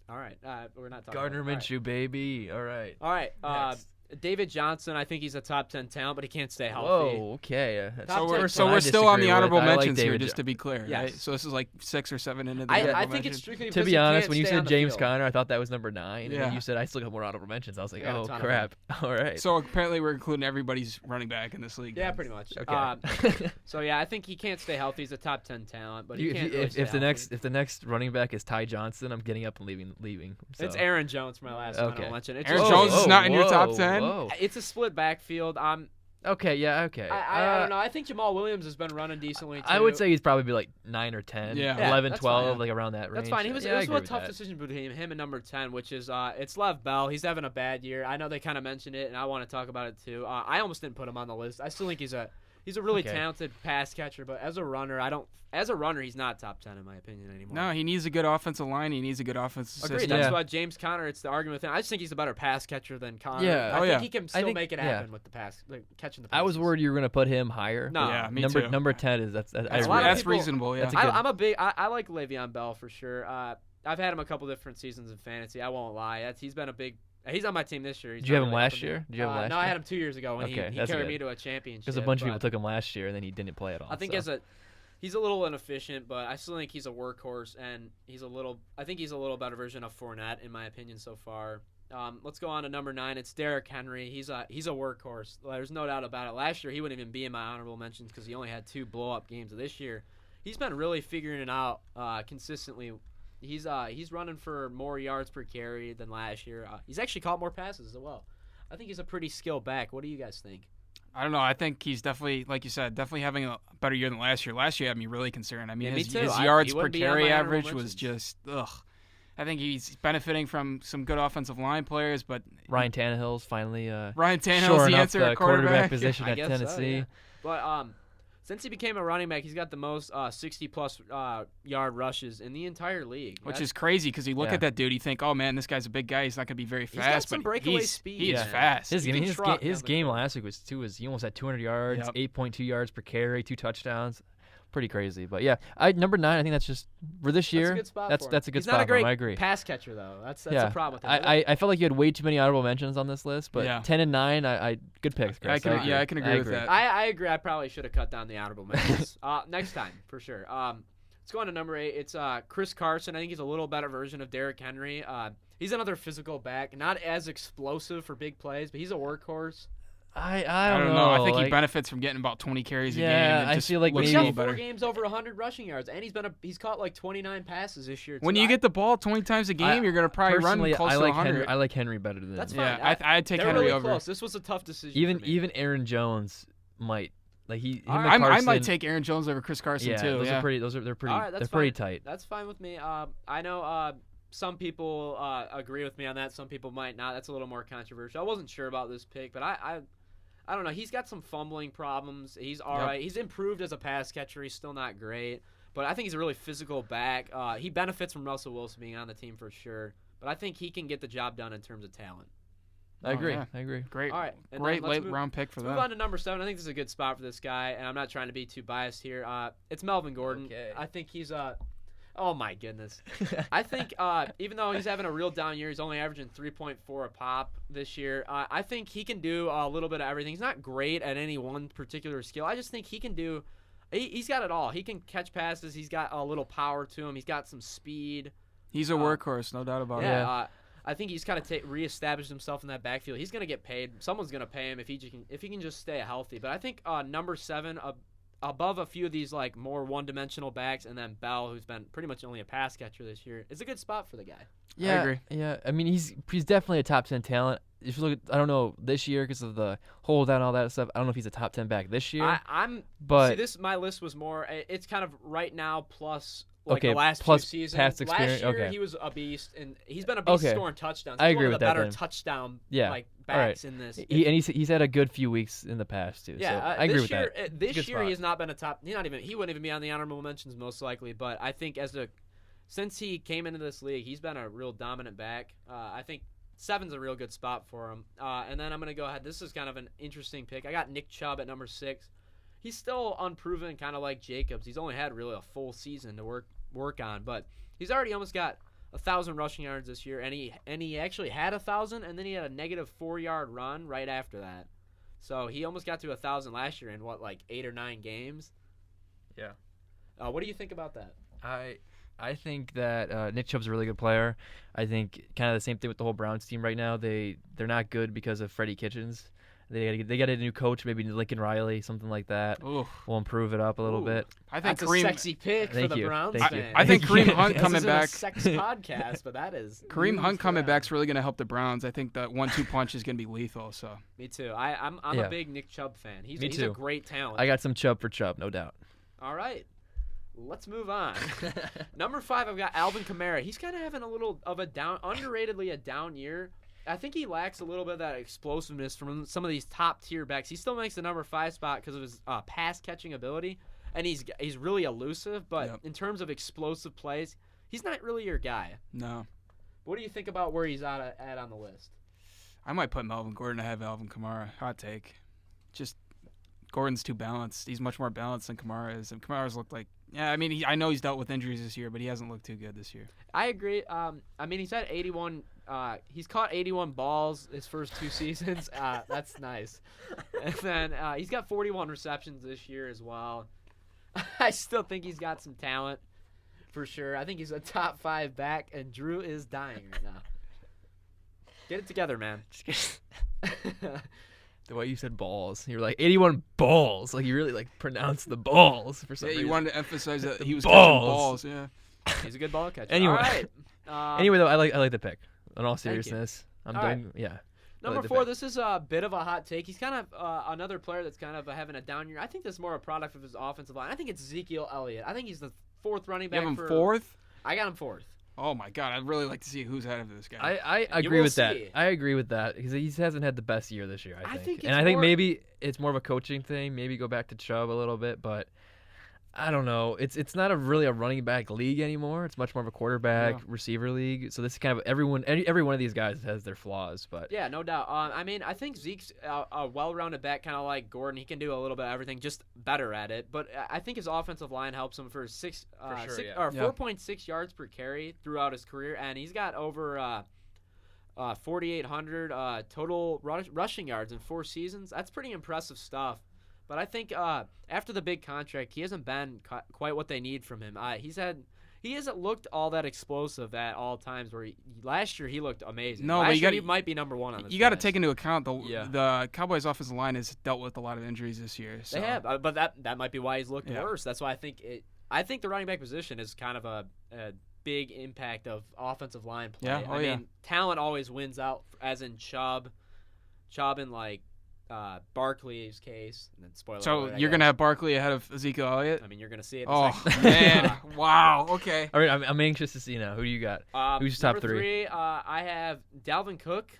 All right, we're not talking. Gardner about it. Minshew, baby. All right. All right. Next. David Johnson, I think he's a top 10 talent, but he can't stay healthy. Whoa, okay. That's Top the 10 first So one we're I still on the disagree with. honorable I like mentions here, David just to be clear, Yes. right? So this is like 6 or 7 into the I honorable think mentions. it's strictly To because be he honest, can't when you stay on said the James field. Conner, I thought that was number 9. And Yeah. then you said I still got more honorable mentions. I was like, Yeah, oh, ton of crap. All right. So apparently we're including everybody's running back in this league. Yeah, then. pretty much. Okay. So yeah, I think he can't stay healthy. He's a top 10 talent, but he You- can't really stay if the healthy. if the next running back is Ty Johnson, I'm getting up and leaving. So. It's Aaron Jones for my last Okay. honorable mention. It's Aaron just- Jones is not in your top whoa, 10? whoa. It's a split backfield. Okay, yeah, okay. I don't know. I think Jamal Williams has been running decently too. I would say he's probably be like 9 or 10. Yeah. Yeah, 11, that's 12, fine. like around that range. that's fine. It was I a agree with tough that. decision between him and number 10, which is it's Lev Bell. He's having a bad year. I know they kind of mentioned it, and I want to talk about it too. I almost didn't put him on the list. I still think he's a really Okay. talented pass catcher, but as a runner, he's not top 10 in my opinion anymore. No, he needs a good offensive line. He needs a good offensive Agreed. system. That's Yeah. why James Conner. It's the argument with him. I just think he's a better pass catcher than Conner. Yeah. I Oh, think yeah. he can I still think- make it yeah. happen with the pass, like catching the passes. I was worried you were going to put him higher. No. Yeah, me number too. number 10 is that's a lot of That's people- reasonable, yeah. That's a good- I'm a big. I like Le'Veon Bell for sure. I've had him a couple different seasons in fantasy. I won't lie. He's been a big. He's on my team this year. He's Did you have not him really last helping me. year? Did you have him last No, year? I had him 2 years ago when Okay, he that's carried good. me to a championship. Because a bunch of people but took him last year and then he didn't play at all. I think so. he's a little inefficient, but I still think he's a workhorse, and I think he's a little better version of Fournette in my opinion so far. Let's go on to number 9. It's Derrick Henry. He's a workhorse. There's no doubt about it. Last year he wouldn't even be in my honorable mentions because he only had 2 blow-up games. This year, he's been really figuring it out consistently. He's running for more yards per carry than last year. He's actually caught more passes as well. I think he's a pretty skilled back. What do you guys think? I don't know. I think he's definitely, like you said, definitely having a better year than last year. Last year had me really concerned. I mean, Yeah, me his too. yards He per wouldn't be on carry my honorable average was mentions. just, ugh. I think he's benefiting from some good offensive line players, but Ryan Tannehill's finally Ryan Tannehill's shoring the up answer the at quarterback. position I at guess Tennessee. So, yeah. But Since he became a running back, he's got the most 60-plus yard rushes in the entire league. Which is crazy because you look at that dude, you think, oh, man, this guy's a big guy. He's not going to be very fast. He's got some but breakaway speed. He is fast. His game last week was he almost had 200 yards, 8.2 yards per carry, 2 touchdowns. Pretty crazy. But, yeah, number 9, I think that's just for this year. That's a good spot for him. That's a good He's spot not a great for him. I agree. pass catcher, though. That's the problem with him. I felt like you had way too many honorable mentions on this list, but 10 and 9, I good picks, Chris. I can agree with that. I agree. I probably should have cut down the honorable mentions. Next time, for sure. Let's go on to number 8. It's Chris Carson. I think he's a little better version of Derrick Henry. He's another physical back, not as explosive for big plays, but he's a workhorse. I don't know. I think he benefits from getting about 20 carries a game. Yeah, I feel like he's maybe got 4 games over 100 rushing yards, and he's caught like 29 passes this year. When you get the ball 20 times a game, you're going to probably run close to 100. I like Henry better than That's him. fine. Yeah, I'd take Henry really over. Close. This was a tough decision. Even Aaron Jones might I might take Aaron Jones over Chris Carson too. They're pretty tight. That's fine with me. I know some people agree with me on that. Some people might not. That's a little more controversial. I wasn't sure about this pick, but I don't know. He's got some fumbling problems. He's all right. He's improved as a pass catcher. He's still not great. But I think he's a really physical back. He benefits from Russell Wilson being on the team for sure. But I think he can get the job done in terms of talent. I agree. I agree. Great. All right. Great late round pick for them. them. Move on to number 7. I think this is a good spot for this guy, and I'm not trying to be too biased here. It's Melvin Gordon. Okay. I think he's oh my goodness. I think even though he's having a real down year, he's only averaging 3.4 a pop this year. I think he can do a little bit of everything. He's not great at any one particular skill. I just think he can do. He's got it all. He can catch passes. He's got a little power to him. He's got some speed. He's a workhorse, no doubt about it. Yeah. I think he's kind of reestablished himself in that backfield. He's going to get paid. Someone's going to pay him if he can just stay healthy. But I think number 7, above a few of these like more one-dimensional backs, and then Bell, who's been pretty much only a pass catcher this year, is a good spot for the guy. Yeah, I agree. Yeah, I mean he's definitely a top 10 talent. If you look at, I don't know this year because of the holdout and all that stuff. I don't know if he's a top 10 back this year. My list was more. It's kind of right now plus. The last plus 2 seasons. past experience. Last year, he was a beast, and he's been a beast scoring touchdowns. He's I agree one of the with that. better Then. touchdown backs in this. He's had a good few weeks in the past too. Yeah, so I agree with that. This year, he has not been a top. He wouldn't even be on the honorable mentions most likely. But I think since he came into this league, he's been a real dominant back. I think 7's a real good spot for him. And then I'm gonna go ahead. This is kind of an interesting pick. I got Nick Chubb at number 6. He's still unproven, kind of like Jacobs. He's only had really a full season to work on, but he's already almost got 1,000 rushing yards this year, and he actually had 1,000, and then he had a negative 4-yard run right after that. So he almost got to 1,000 last year in 8 or 9 games. Yeah. What do you think about that? I think that Nick Chubb's a really good player. I think kind of the same thing with the whole Browns team right now. They're not good because of Freddie Kitchens. They got a new coach, maybe Lincoln Riley, something like that. Ooh. We'll improve it up a little bit. I think that's a sexy pick for the Browns fan. I think Kareem Hunt coming back. This isn't a sex podcast, but that is. Kareem Hunt coming back's really going to help the Browns. I think that 1-2 punch is going to be lethal. So. Me too. I'm a big Nick Chubb fan. He's a great talent. I got some Chubb for Chubb, no doubt. All right. Let's move on. Number 5, I've got Alvin Kamara. He's kind of having a little of underratedly a down year. I think he lacks a little bit of that explosiveness from some of these top-tier backs. He still makes the number 5 spot because of his pass-catching ability, and he's really elusive. But in terms of explosive plays, he's not really your guy. No. What do you think about where he's at on the list? I might put Melvin Gordon ahead of Alvin Kamara. Hot take. Just Gordon's too balanced. He's much more balanced than Kamara is. And Kamara's looked like I know he's dealt with injuries this year, but he hasn't looked too good this year. I agree. He's had 81. He's caught 81 balls his first 2 seasons. That's nice. And then he's got 41 receptions this year as well. I still think he's got some talent for sure. I think he's a top 5 back, and Drew is dying right now. Get it together, man. The way you said balls, you were like 81 balls, like you really pronounced the balls for some reason. You wanted to emphasize that he was catching balls. Yeah, he's a good ball catcher. Anyway, all right. Anyway, though, I like the pick. In all seriousness, I'm done. Right. Yeah. Number 4, this is a bit of a hot take. He's kind of another player that's kind of having a down year. I think that's more a product of his offensive line. I think it's Ezekiel Elliott. I think he's the 4th running back. You have him 4th? I got him 4th. Oh my God, I'd really like to see who's ahead of this guy. I You agree will with that. see. I agree with that because he hasn't had the best year this year. I think, it's and I think more- maybe it's more of a coaching thing. Maybe go back to Chubb a little bit, but I don't know. It's not really a running back league anymore. It's much more of a quarterback receiver league. So this is kind of every one of these guys has their flaws, but Yeah, no doubt. I mean, I think Zeke's a well-rounded back, kind of like Gordon. He can do a little bit of everything, just better at it. But I think his offensive line helps him for 4.6 yards per carry throughout his career, and he's got over 4,800 total rushing yards in 4 seasons. That's pretty impressive stuff. But I think after the big contract, he hasn't been quite what they need from him. He hasn't looked all that explosive at all times. Last year he looked amazing. No, last but year he might be number 1 on this. You got to list. take into account the Cowboys' offensive line has dealt with a lot of injuries this year. So. They have, but that might be why he's looked worse. That's why I think the running back position is kind of a big impact of offensive line play. Yeah. I mean, talent always wins out, as in Chubb and like Barkley's case. And then spoiler So alert, I you're guess. gonna have Barkley ahead of Ezekiel Elliott? I mean, you're gonna see it. In a Oh second. man! Wow. Okay. all right, I'm anxious to see now. Who do you got? Who's your top number 3? I have Dalvin Cook.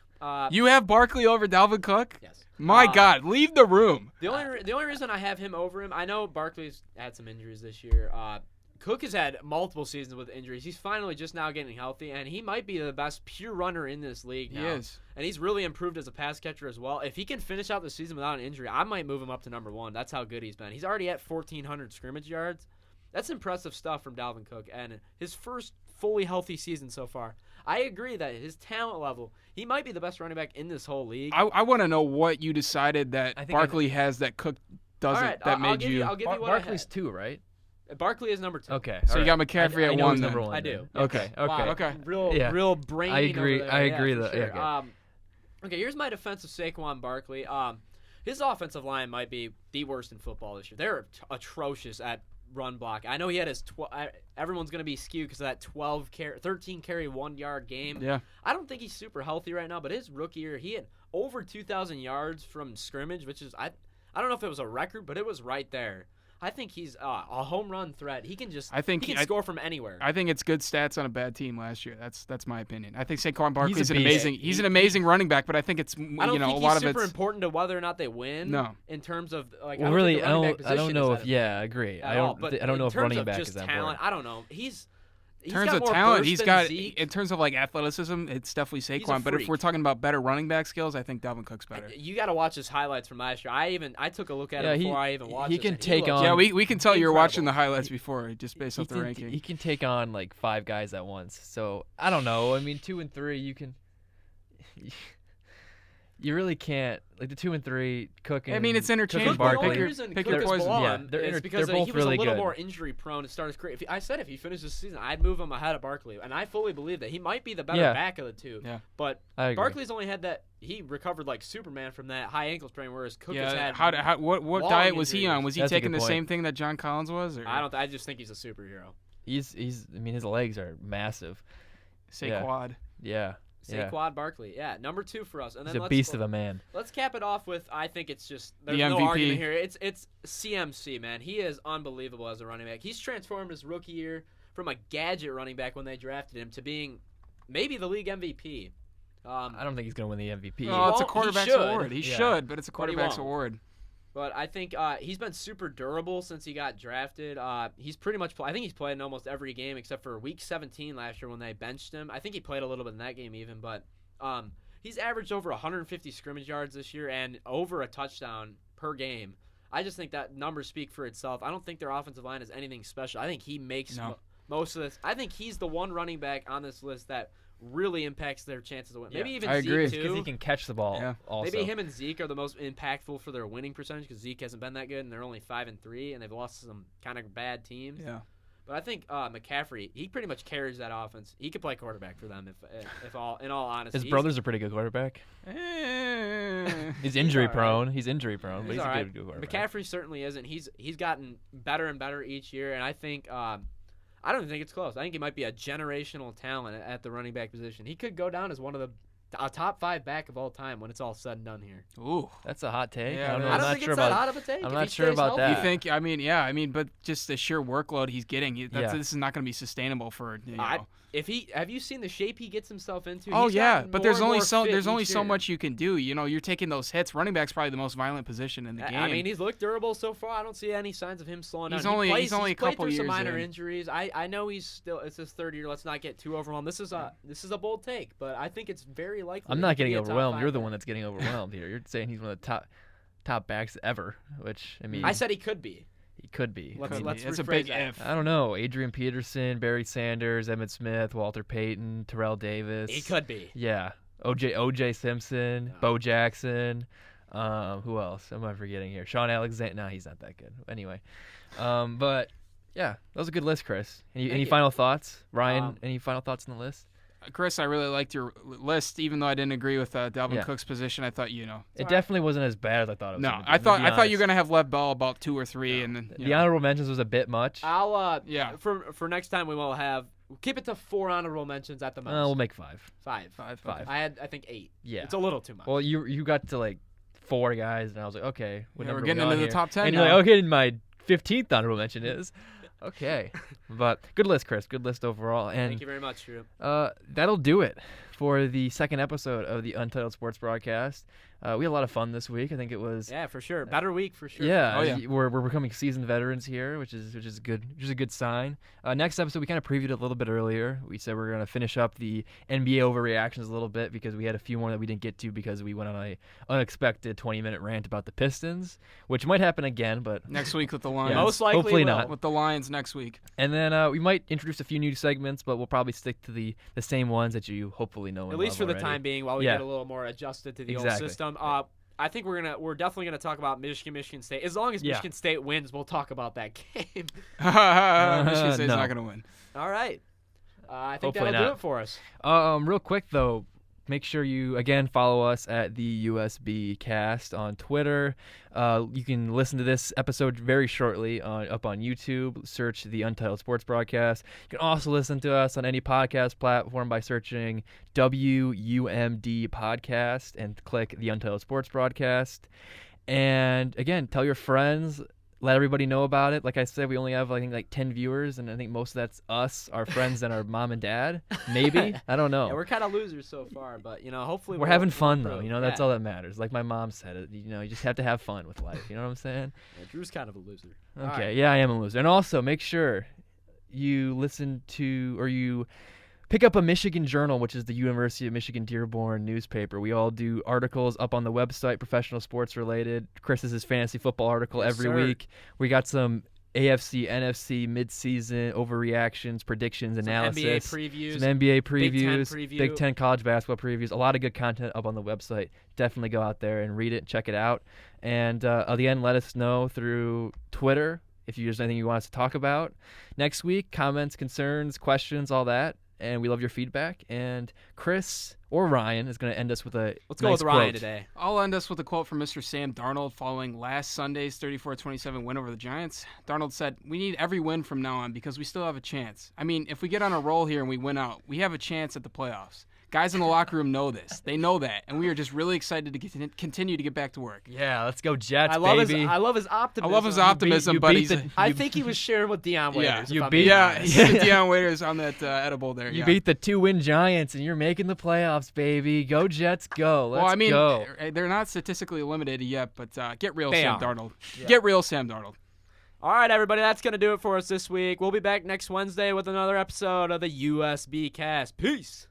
You have Barkley over Dalvin Cook? Yes. My God, leave the room. The only reason I have him over him, I know Barkley's had some injuries this year. Cook has had multiple seasons with injuries. He's finally just now getting healthy, and he might be the best pure runner in this league now. He is. And he's really improved as a pass catcher as well. If he can finish out the season without an injury, I might move him up to number 1. That's how good he's been. He's already at 1,400 scrimmage yards. That's impressive stuff from Dalvin Cook, and his first fully healthy season so far. I agree that his talent level, he might be the best running back in this whole league. I want to know what you decided that Barkley has that Cook doesn't. All right, that made I'll give you what Barkley's I had. 2, right? Barkley is number 2. Okay. So you got McCaffrey I at know 1 he's then. number 1. I do. Okay. Wow. Okay. Real brain. I agree. Over there. I agree for that- sure. yeah, Okay, here's my defense of Saquon Barkley. His offensive line might be the worst in football this year. They're atrocious at run block. I know he had his everyone's going to be skewed because of that 13 carry 1 yard game. Yeah. I don't think he's super healthy right now, but his rookie year, he had over 2,000 yards from scrimmage, which is I don't know if it was a record, but it was right there. I think he's a home run threat. He can just he can score from anywhere. I think it's good stats on a bad team last year. That's my opinion. I think Saquon Barkley He's is a an beast. amazing. He's an amazing running back, but I think it's I don't a think lot he's of super it's important to whether or not they win. No. In terms of like, Well, I don't really, think the running back I don't position know is if. that Yeah, I agree. at all, but I don't know in if terms running of back just is that talent, important. I don't know. in terms got of more talent. burst He's than got Zeke. in terms of like athleticism. It's definitely He's a Saquon. But if freak. we're talking about better running back skills, I think Dalvin Cook's better. You got to watch his highlights from last year. I took a look at it before I even watched. he this, can and take looked- on- Yeah, we can tell you're watching incredible. the highlights before just based off the ranking. He can take on like 5 guys at once. So I don't know. I mean, 2 and 3, you can. You really can't like the 2 and 3 Cook. And I mean, it's Cook and interchangeable. The Barkley. only reason pick Cook your is poison. below Yeah, him they're is inter- because they're both he was really a little good. more injury prone to start his career. I said if he finishes the season, I'd move him ahead of Barkley, and I fully believe that he might be the better Yeah. back of the two. Yeah. But I agree. Barkley's only had that. He recovered like Superman from that high ankle sprain, whereas Cook has Yeah, had. what long diet was he on? injuries. Was he That's a taking good the point. same thing that John Collins was? Or? I just think he's a superhero. He's. I mean, his legs are massive. Saquon. Yeah. Yeah. Saquon Barkley, yeah, number 2 for us, and then He's a beast of a man. Let's cap it off with. I think it's just there's The no MVP. argument here. It's CMC, man. He is unbelievable as a running back. He's transformed his rookie year from a gadget running back when they drafted him to being maybe the league MVP. I don't think he's gonna win the MVP. Well, it's a won't. He quarterback's should. award. He Yeah. should, but it's a But he quarterback's won't. award. But I think he's been super durable since he got drafted. He's pretty much. I think he's played in almost every game except for Week 17 last year when they benched him. I think he played a little bit in that game even, but he's averaged over 150 scrimmage yards this year and over a touchdown per game. I just think that numbers speak for itself. I don't think their offensive line is anything special. I think he makes most of this. I think he's the one running back on this list that really impacts their chances of winning. Maybe even I Zeke agree. too. Because he can catch the ball. Yeah. Also. Maybe him and Zeke are the most impactful for their winning percentage because Zeke hasn't been that good and they're only 5-3 and they've lost to some kind of bad teams. Yeah. But I think McCaffrey, he pretty much carries that offense. He could play quarterback for them if in all honesty. His brother's a pretty good quarterback. He's injury prone. He's injury prone, but he's all a right. good quarterback. McCaffrey certainly isn't. He's gotten better and better each year, and I think I don't even think it's close. I think he might be a generational talent at the running back position. He could go down as one of a top 5 back of all time when it's all said and done here. Ooh. That's a hot take. Yeah, I don't know. it I'm I don't not think sure it's that about. hot of a take. I'm if not he sure stays about healthy. that. You think? I mean, but just the sheer workload he's getting, Yeah. this is not going to be sustainable for. have you seen the shape he gets himself into? Oh He's yeah, gotten but more there's and only more so fit there's only each so year. much you can do. You're taking those hits. Running back's probably the most violent position in the game. I mean, he's looked durable so far. I don't see any signs of him slowing down. He's only a played couple through some years minor in. injuries. I know it's his third year. Let's not get too overwhelmed. This is a bold take, but I think it's very likely. I'm he not could getting be a top overwhelmed. 5 You're the back. one that's getting overwhelmed here. You're saying he's one of the top backs ever, which I mean, I said he could be. he could be. Let's It's a rephrase big that. if. I don't know. Adrian Peterson, Barry Sanders, Emmitt Smith, Walter Payton, Terrell Davis. He could be. Yeah. OJ Simpson, No. Bo Jackson. Who else am I forgetting here? Sean Alexander. No, he's not that good. Anyway. But yeah, that was a good list, Chris. Any you. final thoughts? Ryan, any final thoughts on the list? Chris, I really liked your list, even though I didn't agree with Dalvin Yeah. Cook's position. I thought It definitely wasn't as bad as I thought it was. No, gonna be, I to be thought you were honest. gonna have Lev Bell about 2 or 3, and then The honorable mentions was a bit much. I'll Yeah. For next time we'll keep it to 4 honorable mentions at the most. We'll make 5. 5. Five. I think 8. Yeah. It's a little too much. Well, you got to like 4 guys, and I was like, okay, what Yeah, number we're are we getting on into the here? top 10 And you're now. like, okay, my 15th honorable mention is. Okay. But good list, Chris. Good list overall. And Thank you very much, Drew. that'll do it for the second episode of the Untitled Sports Broadcast. We had a lot of fun this week. I think it was. Yeah, for sure. Better week for sure. Yeah, Oh, yeah. we're becoming seasoned veterans here, which is good. Which is a good sign. Next episode, we kind of previewed it a little bit earlier. We said we're gonna finish up the NBA overreactions a little bit because we had a few more that we didn't get to because we went on a unexpected 20-minute rant about the Pistons, which might happen again, but next week with the Lions. Yeah. Most likely Hopefully will. not. With the Lions next week. and then we might introduce a few new segments, but we'll probably stick to the same ones that you hopefully know. At and least love for the already. time being, while we Yeah. get a little more adjusted to the old Exactly. system. I think we're definitely gonna talk about Michigan State. As long as Yeah. Michigan State wins, we'll talk about that game. Michigan State's no. not gonna win. All right. I think Hopefully that'll do not. it for us. Real quick though, make sure you again follow us at TheUSBCast on Twitter. You can listen to this episode very shortly up on YouTube. Search the Untitled Sports Broadcast. You can also listen to us on any podcast platform by searching WUMD Podcast and click the Untitled Sports Broadcast. And again, tell your friends. Let everybody know about it. Like I said, we only have I think like 10 viewers, and I think most of that's us, our friends, and our mom and dad. Maybe I don't know. Yeah, we're kind of losers so far, but hopefully We're having fun we'll though. improve. That's Yeah. all that matters. Like my mom said it. You just have to have fun with life. You know what I'm saying? Yeah, Drew's kind of a loser. All Okay. right. Yeah, I am a loser. And also make sure you listen to or you pick up a Michigan Journal, which is the University of Michigan Dearborn newspaper. We all do articles up on the website, professional sports related. Chris is his fantasy football article Yes, every sir. week. We got some AFC, NFC, midseason overreactions, predictions, Some analysis. NBA previews. Some NBA Big Ten previews, preview. Big Ten college basketball previews, a lot of good content up on the website. Definitely go out there and read it, check it out. And at the end, let us know through Twitter if there's anything you want us to talk about next week, comments, concerns, questions, all that. And we love your feedback. And Chris or Ryan is going to end us with a Let's go nice with Ryan quote. today. I'll end us with a quote from Mr. Sam Darnold following last Sunday's 34-27 win over the Giants. Darnold said, "We need every win from now on because we still have a chance. I mean, if we get on a roll here and we win out, we have a chance at the playoffs. Guys in the locker room know this. They know that, and we are just really excited to continue to get back to work." Yeah, let's go Jets, I love baby. his optimism. I love his optimism, but he's I think he was sharing with Deion Waiters. you if I'm beat- being yeah, honest. he's Deion Waiters on that edible there. You yeah. beat the 2-win Giants, and you're making the playoffs, baby. Go Jets, go. Let's Well, I mean, go. they're not statistically eliminated yet, but get real, They Sam are. Darnold. Yeah. Get real, Sam Darnold. All right, everybody, that's going to do it for us this week. We'll be back next Wednesday with another episode of the USB Cast. Peace.